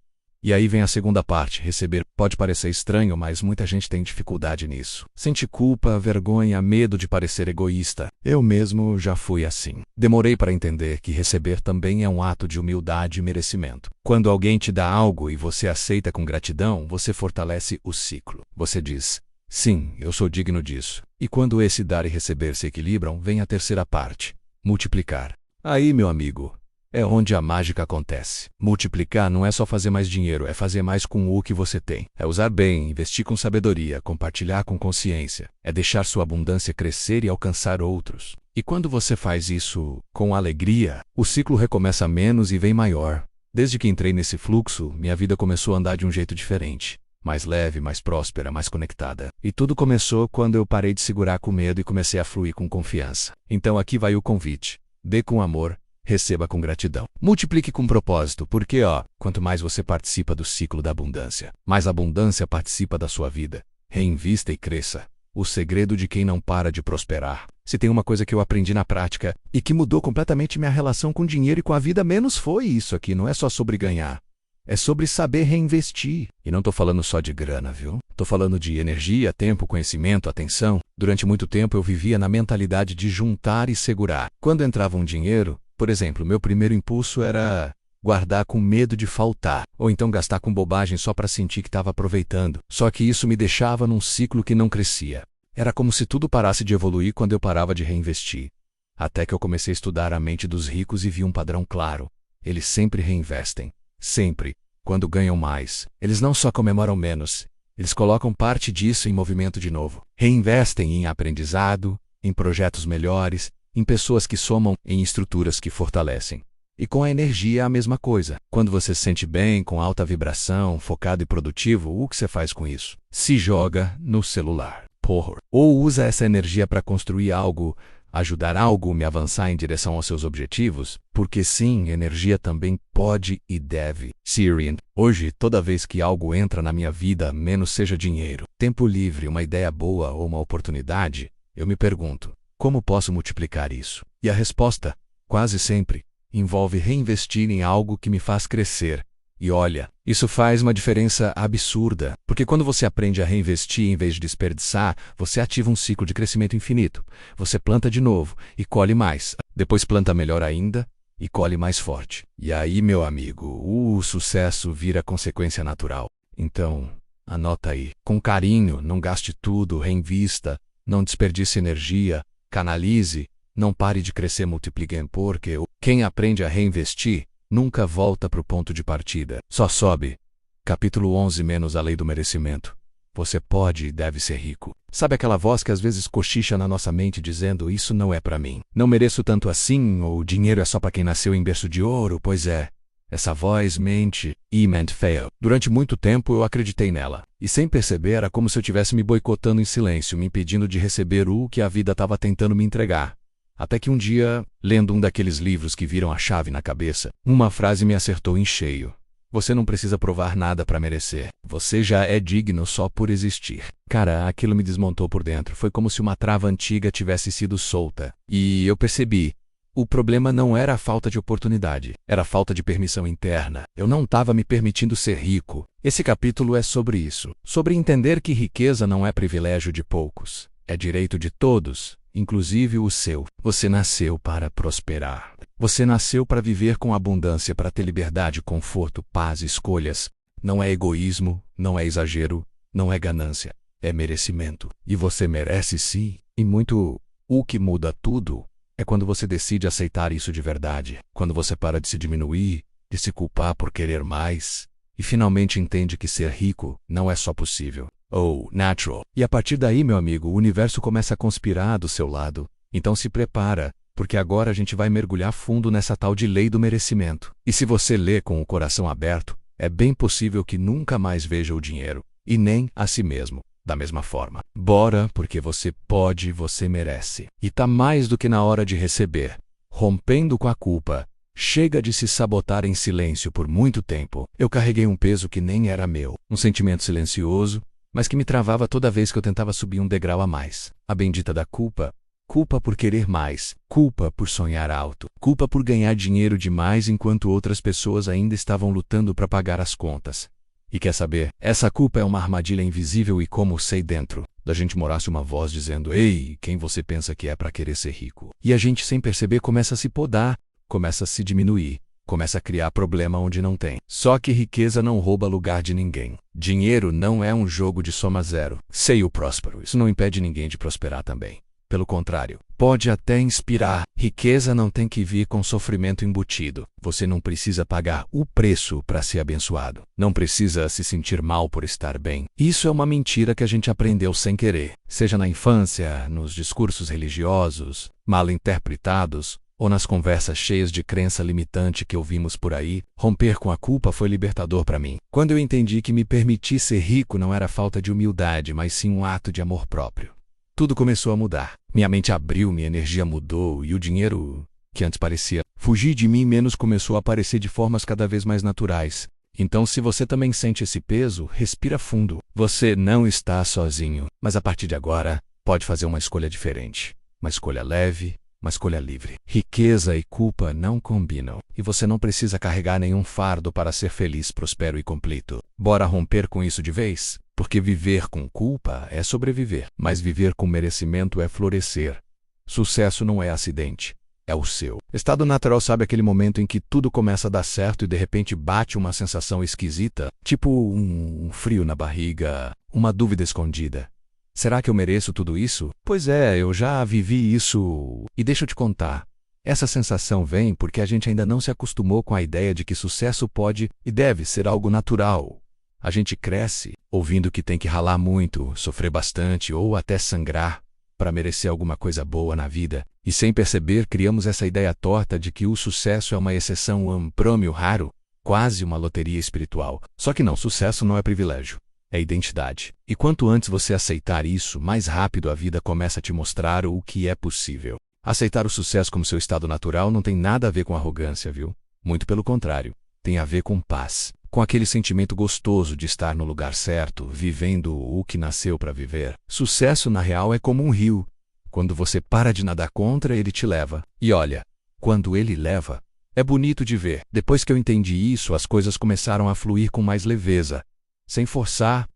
E aí vem a segunda parte, receber. Pode parecer estranho, mas muita gente tem dificuldade nisso. Sente culpa, vergonha, medo de parecer egoísta. Eu mesmo já fui assim. Demorei para entender que receber também é um ato de humildade e merecimento. Quando alguém te dá algo e você aceita com gratidão, você fortalece o ciclo. Você diz, sim, eu sou digno disso. E quando esse dar e receber se equilibram, vem a terceira parte, multiplicar. Aí, meu amigo, é onde a mágica acontece. Multiplicar não é só fazer mais dinheiro, é fazer mais com o que você tem. É usar bem, investir com sabedoria, compartilhar com consciência. É deixar sua abundância crescer e alcançar outros. E quando você faz isso com alegria, o ciclo recomeça menos e vem maior. Desde que entrei nesse fluxo, minha vida começou a andar de um jeito diferente. Mais leve, mais próspera, mais conectada. E tudo começou quando eu parei de segurar com medo e comecei a fluir com confiança. Então aqui vai o convite. Dê com amor. Receba com gratidão. Multiplique com propósito, porque, quanto mais você participa do ciclo da abundância, mais a abundância participa da sua vida. Reinvista e cresça. O segredo de quem não para de prosperar. Se tem uma coisa que eu aprendi na prática e que mudou completamente minha relação com o dinheiro e com a vida, menos foi isso aqui. Não é só sobre ganhar. É sobre saber reinvestir. E não tô falando só de grana, viu? Tô falando de energia, tempo, conhecimento, atenção. Durante muito tempo eu vivia na mentalidade de juntar e segurar. Quando entrava um dinheiro, por exemplo, meu primeiro impulso era guardar com medo de faltar, ou então gastar com bobagem só para sentir que estava aproveitando. Só que isso me deixava num ciclo que não crescia. Era como se tudo parasse de evoluir quando eu parava de reinvestir. Até que eu comecei a estudar a mente dos ricos e vi um padrão claro. Eles sempre reinvestem. Sempre. Quando ganham mais, eles não só comemoram menos, eles colocam parte disso em movimento de novo. Reinvestem em aprendizado, em projetos melhores, em pessoas que somam, em estruturas que fortalecem. E com a energia é a mesma coisa. Quando você se sente bem, com alta vibração, focado e produtivo, o que você faz com isso? Se joga no celular. Porra. Ou usa essa energia para construir algo, ajudar algo, me avançar em direção aos seus objetivos, porque sim, energia também pode e deve. Syrian. Hoje, toda vez que algo entra na minha vida, menos seja dinheiro, tempo livre, uma ideia boa ou uma oportunidade, eu me pergunto, como posso multiplicar isso? E a resposta, quase sempre, envolve reinvestir em algo que me faz crescer. E olha, isso faz uma diferença absurda, porque quando você aprende a reinvestir em vez de desperdiçar, você ativa um ciclo de crescimento infinito. Você planta de novo e colhe mais, depois planta melhor ainda e colhe mais forte. E aí, meu amigo, o sucesso vira consequência natural. Então, anota aí. Com carinho, não gaste tudo, reinvista, não desperdice energia, canalize, não pare de crescer, multiplique, porque quem aprende a reinvestir nunca volta para o ponto de partida, só sobe. Capítulo 11 menos a lei do merecimento. Você pode e deve ser rico. Sabe aquela voz que às vezes cochicha na nossa mente dizendo isso não é para mim, não mereço tanto assim, ou o dinheiro é só para quem nasceu em berço de ouro? Pois é. Essa voz mente e meant fail. Durante muito tempo eu acreditei nela. E sem perceber era como se eu estivesse me boicotando em silêncio, me impedindo de receber o que a vida estava tentando me entregar. Até que um dia, lendo um daqueles livros que viram a chave na cabeça, uma frase me acertou em cheio. Você não precisa provar nada para merecer. Você já é digno só por existir. Cara, aquilo me desmontou por dentro. Foi como se uma trava antiga tivesse sido solta. E eu percebi. O problema não era a falta de oportunidade, era a falta de permissão interna. Eu não estava me permitindo ser rico. Esse capítulo é sobre isso, sobre entender que riqueza não é privilégio de poucos, é direito de todos, inclusive o seu. Você nasceu para prosperar. Você nasceu para viver com abundância, para ter liberdade, conforto, paz, escolhas. Não é egoísmo, não é exagero, não é ganância, é merecimento. E você merece sim, e muito. O que muda tudo é quando você decide aceitar isso de verdade, quando você para de se diminuir, de se culpar por querer mais, e finalmente entende que ser rico não é só possível, ou natural. E a partir daí, meu amigo, o universo começa a conspirar do seu lado, Então se prepara, porque agora a gente vai mergulhar fundo nessa tal de lei do merecimento. E se você lê com o coração aberto, é bem possível que nunca mais veja o dinheiro, e nem a si mesmo, da mesma forma. Bora, porque você pode, você merece. E tá mais do que na hora de receber. Rompendo com a culpa. Chega de se sabotar em silêncio por muito tempo. Eu carreguei um peso que nem era meu. Um sentimento silencioso, mas que me travava toda vez que eu tentava subir um degrau a mais. A bendita da culpa. Culpa por querer mais, culpa por sonhar alto, culpa por ganhar dinheiro demais enquanto outras pessoas ainda estavam lutando para pagar as contas. E quer saber? Essa culpa é uma armadilha invisível e como sei dentro da gente morasse uma voz dizendo: "Ei, quem você pensa que é para querer ser rico?" E a gente sem perceber começa a se podar, começa a se diminuir, começa a criar problema onde não tem. Só que riqueza não rouba lugar de ninguém. Dinheiro não é um jogo de soma zero. Sei o próspero, isso não impede ninguém de prosperar também. Pelo contrário, pode até inspirar. Riqueza não tem que vir com sofrimento embutido. Você não precisa pagar o preço para ser abençoado. Não precisa se sentir mal por estar bem. Isso é uma mentira que a gente aprendeu sem querer. Seja na infância, nos discursos religiosos, mal interpretados, ou nas conversas cheias de crença limitante que ouvimos por aí. Romper com a culpa foi libertador para mim. Quando eu entendi que me permitir ser rico não era falta de humildade, mas sim um ato de amor próprio. Tudo começou a mudar. Minha mente abriu, minha energia mudou e o dinheiro, que antes parecia fugir de mim, menos começou a aparecer de formas cada vez mais naturais. Então, se você também sente esse peso, respira fundo. Você não está sozinho, mas a partir de agora, pode fazer uma escolha diferente. Uma escolha leve, uma escolha livre. Riqueza e culpa não combinam, e você não precisa carregar nenhum fardo para ser feliz, prospero e completo. Bora romper com isso de vez? Porque viver com culpa é sobreviver, mas viver com merecimento é florescer. Sucesso não é acidente, é o seu. Estado natural, sabe aquele momento em que tudo começa a dar certo e de repente bate uma sensação esquisita? Tipo um frio na barriga, uma dúvida escondida. Será que eu mereço tudo isso? Pois é, eu já vivi isso. E deixa eu te contar. Essa sensação vem porque a gente ainda não se acostumou com a ideia de que sucesso pode e deve ser algo natural. A gente cresce ouvindo que tem que ralar muito, sofrer bastante ou até sangrar para merecer alguma coisa boa na vida. E sem perceber, criamos essa ideia torta de que o sucesso é uma exceção, um prêmio raro, quase uma loteria espiritual. Só que não, sucesso não é privilégio, é identidade. E quanto antes você aceitar isso, mais rápido a vida começa a te mostrar o que é possível. Aceitar o sucesso como seu estado natural não tem nada a ver com arrogância, viu? Muito pelo contrário, tem a ver com paz. Com aquele sentimento gostoso de estar no lugar certo, vivendo o que nasceu para viver. Sucesso, na real, é como um rio. Quando você para de nadar contra, ele te leva. E olha, quando ele leva, é bonito de ver. Depois que eu entendi isso, as coisas começaram a fluir com mais leveza. Sem forçar,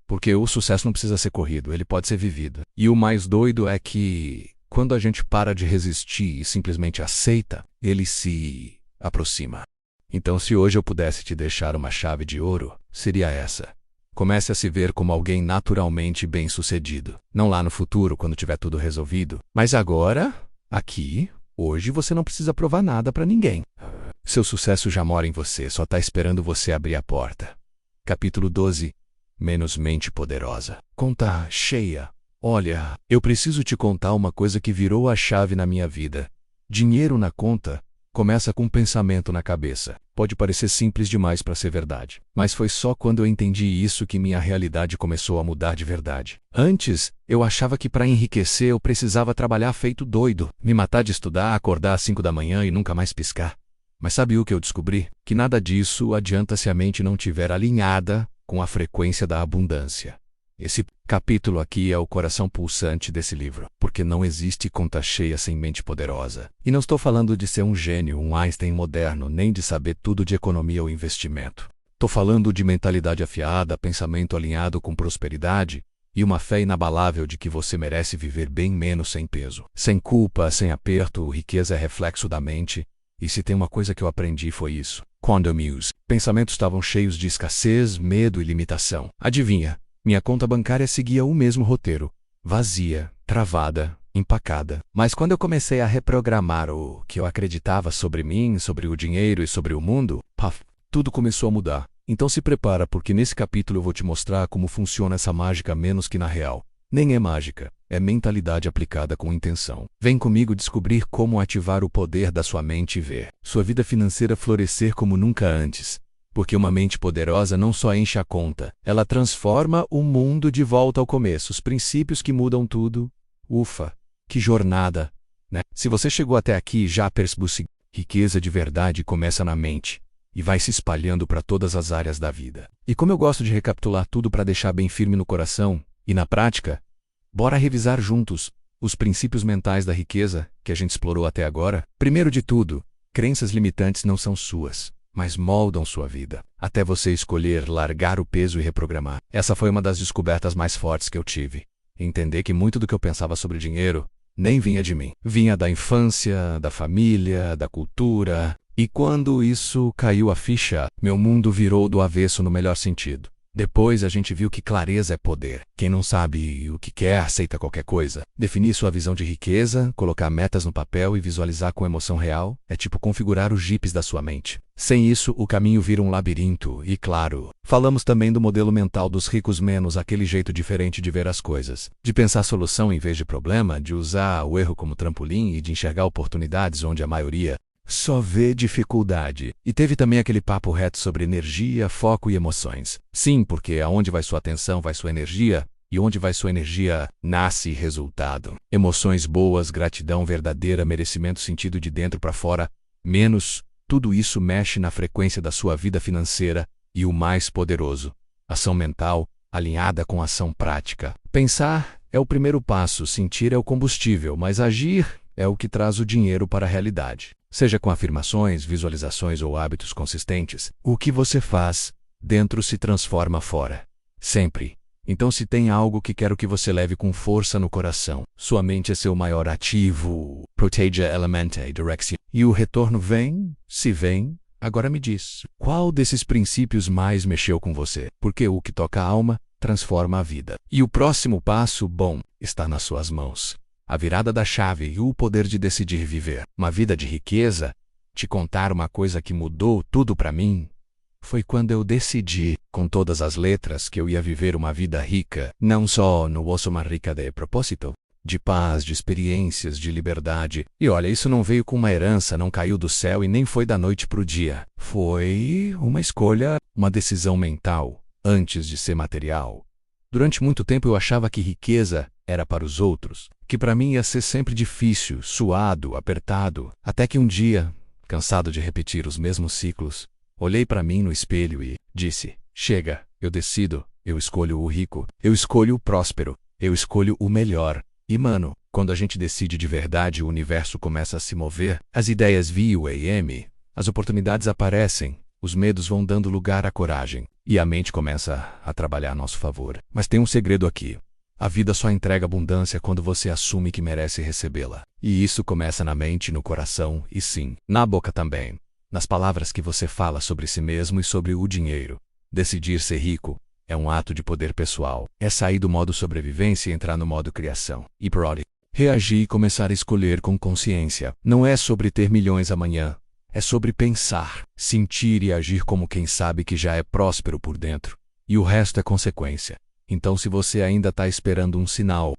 porque o sucesso não precisa ser corrido, ele pode ser vivido. E o mais doido é que, quando a gente para de resistir e simplesmente aceita, ele se aproxima. Então, se hoje eu pudesse te deixar uma chave de ouro, seria essa. Comece a se ver como alguém naturalmente bem-sucedido. Não lá no futuro, quando tiver tudo resolvido. Mas agora, aqui, hoje, você não precisa provar nada para ninguém. Seu sucesso já mora em você, só está esperando você abrir a porta. Capítulo 12. Menos mente poderosa. Conta cheia. Olha, eu preciso te contar uma coisa que virou a chave na minha vida. Dinheiro na conta começa com um pensamento na cabeça. Pode parecer simples demais para ser verdade, mas foi só quando eu entendi isso que minha realidade começou a mudar de verdade. Antes, eu achava que para enriquecer eu precisava trabalhar feito doido, me matar de estudar, acordar às 5 da manhã e nunca mais piscar. Mas sabe o que eu descobri? Que nada disso adianta se a mente não estiver alinhada com a frequência da abundância. Esse capítulo aqui é o coração pulsante desse livro, porque não existe conta cheia sem mente poderosa. E não estou falando de ser um gênio, um Einstein moderno, nem de saber tudo de economia ou investimento. Estou falando de mentalidade afiada, pensamento alinhado com prosperidade e uma fé inabalável de que você merece viver bem menos sem peso. Sem culpa, sem aperto, riqueza é reflexo da mente. E se tem uma coisa que eu aprendi foi isso. Quando meus pensamentos estavam cheios de escassez, medo e limitação. Adivinha? Minha conta bancária seguia o mesmo roteiro. Vazia, travada, empacada. Mas quando eu comecei a reprogramar o que eu acreditava sobre mim, sobre o dinheiro e sobre o mundo, tudo começou a mudar. Então se prepara, porque nesse capítulo eu vou te mostrar como funciona essa mágica menos que na real. Nem é mágica. é mentalidade aplicada com intenção. Vem comigo descobrir como ativar o poder da sua mente e ver sua vida financeira florescer como nunca antes. Porque uma mente poderosa não só enche a conta, ela transforma o mundo de volta ao começo, os princípios que mudam tudo. Ufa, que jornada, né? Se você chegou até aqui, já percebeu o seguinte: riqueza de verdade começa na mente e vai se espalhando para todas as áreas da vida. E como eu gosto de recapitular tudo para deixar bem firme no coração e na prática, bora revisar juntos os princípios mentais da riqueza que a gente explorou até agora. Primeiro de tudo, crenças limitantes não são suas, mas moldam sua vida, até você escolher largar o peso e reprogramar. Essa foi uma das descobertas mais fortes que eu tive. Entender que muito do que eu pensava sobre dinheiro nem vinha de mim. Vinha da infância, da família, da cultura. E quando isso caiu a ficha, meu mundo virou do avesso no melhor sentido. Depois a gente viu que clareza é poder. Quem não sabe o que quer, aceita qualquer coisa. Definir sua visão de riqueza, colocar metas no papel e visualizar com emoção real, é tipo configurar os jipes da sua mente. Sem isso, o caminho vira um labirinto. E claro, falamos também do modelo mental dos ricos menos, aquele jeito diferente de ver as coisas. De pensar solução em vez de problema, de usar o erro como trampolim e de enxergar oportunidades onde a maioria só vê dificuldade. E teve também aquele papo reto sobre energia, foco e emoções. Sim, porque aonde vai sua atenção, vai sua energia, e onde vai sua energia, nasce resultado. Emoções boas, gratidão verdadeira, merecimento sentido de dentro para fora, menos, tudo isso mexe na frequência da sua vida financeira. E o mais poderoso, ação mental, alinhada com ação prática. Pensar é o primeiro passo, sentir é o combustível, mas agir é o que traz o dinheiro para a realidade. Seja com afirmações, visualizações ou hábitos consistentes, o que você faz dentro se transforma fora. Sempre. Então, se tem algo que quero que você leve com força no coração, sua mente é seu maior ativo. Proteja elemente direction. E o retorno vem, se vem. Agora me diz, qual desses princípios mais mexeu com você? Porque o que toca a alma transforma a vida. E o próximo passo, bom, está nas suas mãos. A virada da chave e o poder de decidir viver uma vida de riqueza. Te contar uma coisa que mudou tudo para mim foi quando eu decidi, com todas as letras, que eu ia viver uma vida rica, não só no osso, mas rica de propósito, de paz, de experiências, de liberdade. E olha, isso não veio com uma herança, não caiu do céu e nem foi da noite para o dia. Foi uma escolha, uma decisão mental, antes de ser material. Durante muito tempo eu achava que riqueza era para os outros, que para mim ia ser sempre difícil, suado, apertado, até que um dia, cansado de repetir os mesmos ciclos, olhei para mim no espelho e disse: chega, eu decido, eu escolho o rico, eu escolho o próspero, eu escolho o melhor. E mano, quando a gente decide de verdade, o universo começa a se mover, as ideias vêm, as oportunidades aparecem, os medos vão dando lugar à coragem, e a mente começa a trabalhar a nosso favor. Mas tem um segredo aqui. A vida só entrega abundância quando você assume que merece recebê-la. E isso começa na mente, no coração e sim, na boca também. Nas palavras que você fala sobre si mesmo e sobre o dinheiro. Decidir ser rico é um ato de poder pessoal. É sair do modo sobrevivência e entrar no modo criação. E prode. Reagir e começar a escolher com consciência. Não é sobre ter milhões amanhã. É sobre pensar, sentir e agir como quem sabe que já é próspero por dentro. E o resto é consequência. Então, se você ainda está esperando um sinal,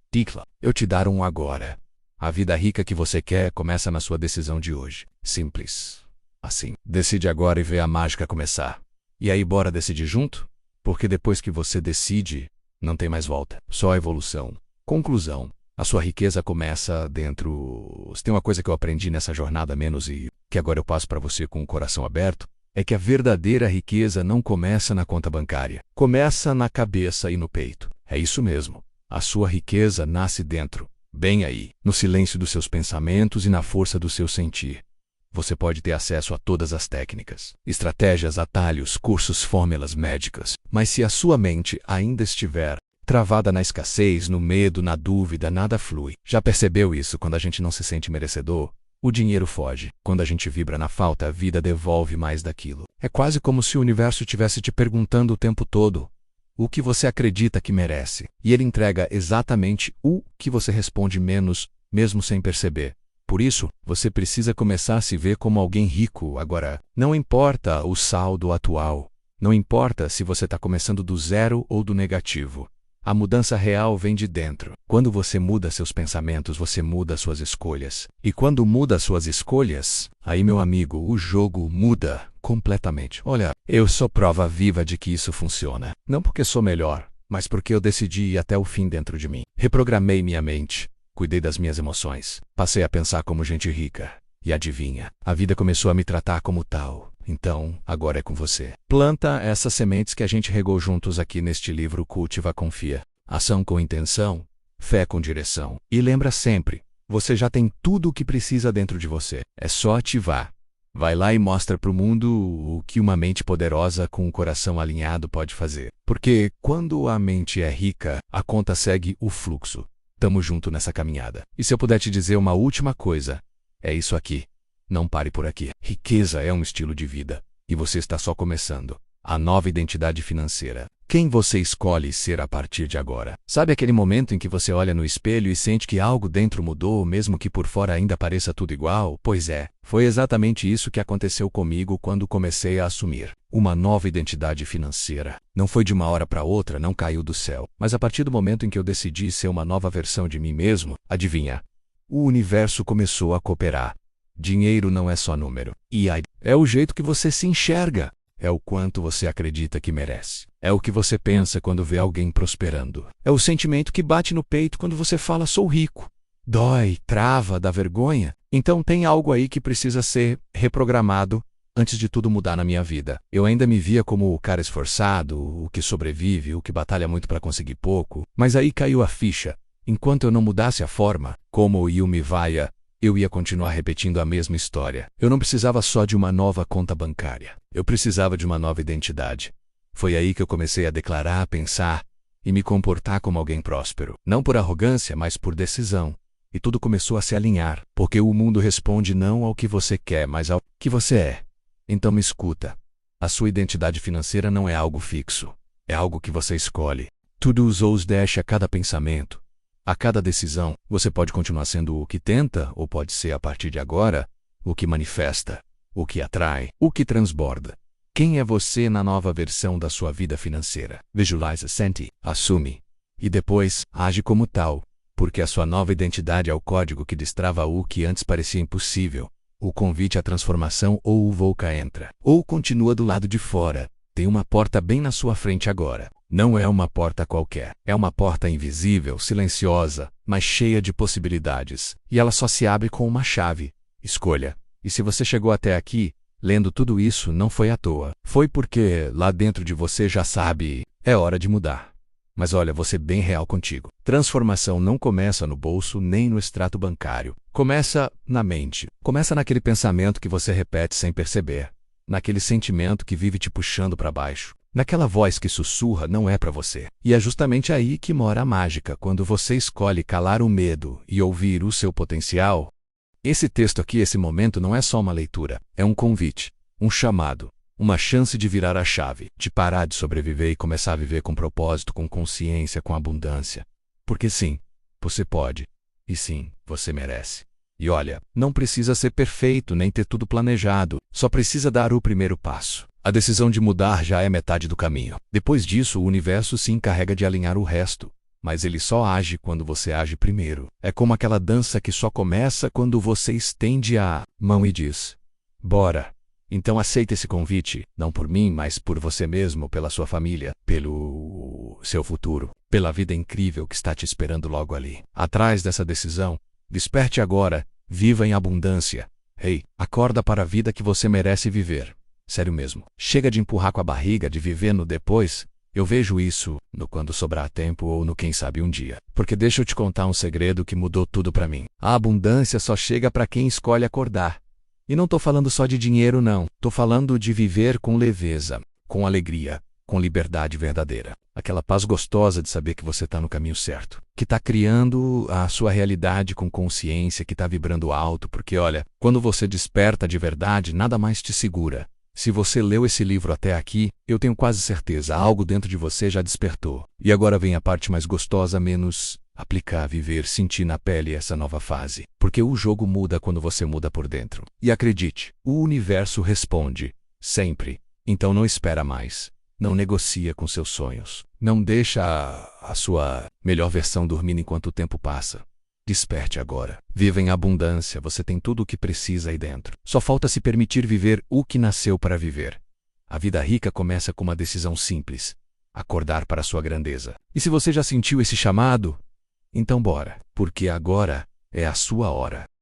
eu te dar um agora. A vida rica que você quer começa na sua decisão de hoje. Simples. Assim. Decide agora e vê a mágica começar. E aí, bora decidir junto? Porque depois que você decide, não tem mais volta. Só evolução. Conclusão. A sua riqueza começa dentro. Se tem uma coisa que eu aprendi nessa jornada menos e que agora eu passo para você com o coração aberto, é que a verdadeira riqueza não começa na conta bancária. Começa na cabeça e no peito. É isso mesmo. A sua riqueza nasce dentro, bem aí, no silêncio dos seus pensamentos e na força do seu sentir. Você pode ter acesso a todas as técnicas, estratégias, atalhos, cursos, fórmulas médicas. Mas se a sua mente ainda estiver travada na escassez, no medo, na dúvida, nada flui. Já percebeu isso quando a gente não se sente merecedor? O dinheiro foge. Quando a gente vibra na falta, a vida devolve mais daquilo. É quase como se o universo estivesse te perguntando o tempo todo o que você acredita que merece. E ele entrega exatamente o que você responde menos, mesmo sem perceber. Por isso, você precisa começar a se ver como alguém rico agora. Não importa o saldo atual. Não importa se você está começando do zero ou do negativo. A mudança real vem de dentro. Quando você muda seus pensamentos, você muda suas escolhas. E quando muda suas escolhas, aí, meu amigo, o jogo muda completamente. Olha, eu sou prova viva de que isso funciona. Não porque sou melhor, mas porque eu decidi ir até o fim dentro de mim. Reprogramei minha mente, cuidei das minhas emoções, passei a pensar como gente rica. E adivinha, a vida começou a me tratar como tal. Então, agora é com você. Planta essas sementes que a gente regou juntos aqui neste livro Cultiva Confia. Ação com intenção, fé com direção. E lembra sempre, você já tem tudo o que precisa dentro de você. É só ativar. Vai lá e mostra pro mundo o que uma mente poderosa com um coração alinhado pode fazer. Porque quando a mente é rica, a conta segue o fluxo. Tamo junto nessa caminhada. E se eu puder te dizer uma última coisa, é isso aqui. Não pare por aqui. Riqueza é um estilo de vida. E você está só começando. A nova identidade financeira. Quem você escolhe ser a partir de agora? Sabe aquele momento em que você olha no espelho e sente que algo dentro mudou, mesmo que por fora ainda pareça tudo igual? Pois é, foi exatamente isso que aconteceu comigo quando comecei a assumir uma nova identidade financeira. Não foi de uma hora para outra, não caiu do céu. Mas a partir do momento em que eu decidi ser uma nova versão de mim mesmo, adivinha? O universo começou a cooperar. Dinheiro não é só número. E aí, é o jeito que você se enxerga. É o quanto você acredita que merece. É o que você pensa quando vê alguém prosperando. É o sentimento que bate no peito quando você fala sou rico. Dói, trava, dá vergonha. Então tem algo aí que precisa ser reprogramado antes de tudo mudar na minha vida. Eu ainda me via como o cara esforçado, o que sobrevive, o que batalha muito para conseguir pouco. Mas aí caiu a ficha. Enquanto eu não mudasse a forma, como o Yumi Vaya, eu ia continuar repetindo a mesma história. Eu não precisava só de uma nova conta bancária. Eu precisava de uma nova identidade. Foi aí que eu comecei a declarar, pensar e me comportar como alguém próspero. Não por arrogância, mas por decisão. E tudo começou a se alinhar, porque o mundo responde não ao que você quer, mas ao que você é. Então me escuta. A sua identidade financeira não é algo fixo. É algo que você escolhe. Tudo os deixa a cada pensamento. A cada decisão, você pode continuar sendo o que tenta, ou pode ser, a partir de agora, o que manifesta, o que atrai, o que transborda. Quem é você na nova versão da sua vida financeira? Visualize, sente, assume. E depois, age como tal, porque a sua nova identidade é o código que destrava o que antes parecia impossível. O convite à transformação ou o Volca entra, ou continua do lado de fora. Tem uma porta bem na sua frente agora. Não é uma porta qualquer. É uma porta invisível, silenciosa, mas cheia de possibilidades. E ela só se abre com uma chave. Escolha. E se você chegou até aqui, lendo tudo isso, não foi à toa. Foi porque lá dentro de você já sabe, é hora de mudar. Mas olha, vou ser bem real contigo. Transformação não começa no bolso nem no extrato bancário. Começa na mente. Começa naquele pensamento que você repete sem perceber. Naquele sentimento que vive te puxando para baixo. Naquela voz que sussurra não é para você. E é justamente aí que mora a mágica, quando você escolhe calar o medo e ouvir o seu potencial. Esse texto aqui, esse momento, não é só uma leitura. É um convite, um chamado, uma chance de virar a chave, de parar de sobreviver e começar a viver com propósito, com consciência, com abundância. Porque sim, você pode. E sim, você merece. E olha, não precisa ser perfeito nem ter tudo planejado, só precisa dar o primeiro passo. A decisão de mudar já é metade do caminho. Depois disso, o universo se encarrega de alinhar o resto. Mas ele só age quando você age primeiro. É como aquela dança que só começa quando você estende a mão e diz: bora! Então aceita esse convite, não por mim, mas por você mesmo, pela sua família, pelo seu futuro, pela vida incrível que está te esperando logo ali. Atrás dessa decisão, desperte agora, viva em abundância. Ei, acorda para a vida que você merece viver. Sério mesmo. Chega de empurrar com a barriga, de viver no depois. Eu vejo isso no quando sobrar tempo ou no quem sabe um dia. Porque deixa eu te contar um segredo que mudou tudo para mim. A abundância só chega para quem escolhe acordar. E não tô falando só de dinheiro não. Tô falando de viver com leveza, com alegria, com liberdade verdadeira. Aquela paz gostosa de saber que você tá no caminho certo. Que tá criando a sua realidade com consciência, que tá vibrando alto. Porque olha, quando você desperta de verdade, nada mais te segura. Se você leu esse livro até aqui, eu tenho quase certeza, algo dentro de você já despertou. E agora vem a parte mais gostosa, menos aplicar, viver, sentir na pele essa nova fase. Porque o jogo muda quando você muda por dentro. E acredite, o universo responde. Sempre. Então não espera mais. Não negocia com seus sonhos. Não deixa a sua melhor versão dormir enquanto o tempo passa. Desperte agora. Viva em abundância, você tem tudo o que precisa aí dentro. Só falta se permitir viver o que nasceu para viver. A vida rica começa com uma decisão simples: acordar para a sua grandeza. E se você já sentiu esse chamado, então bora, porque agora é a sua hora.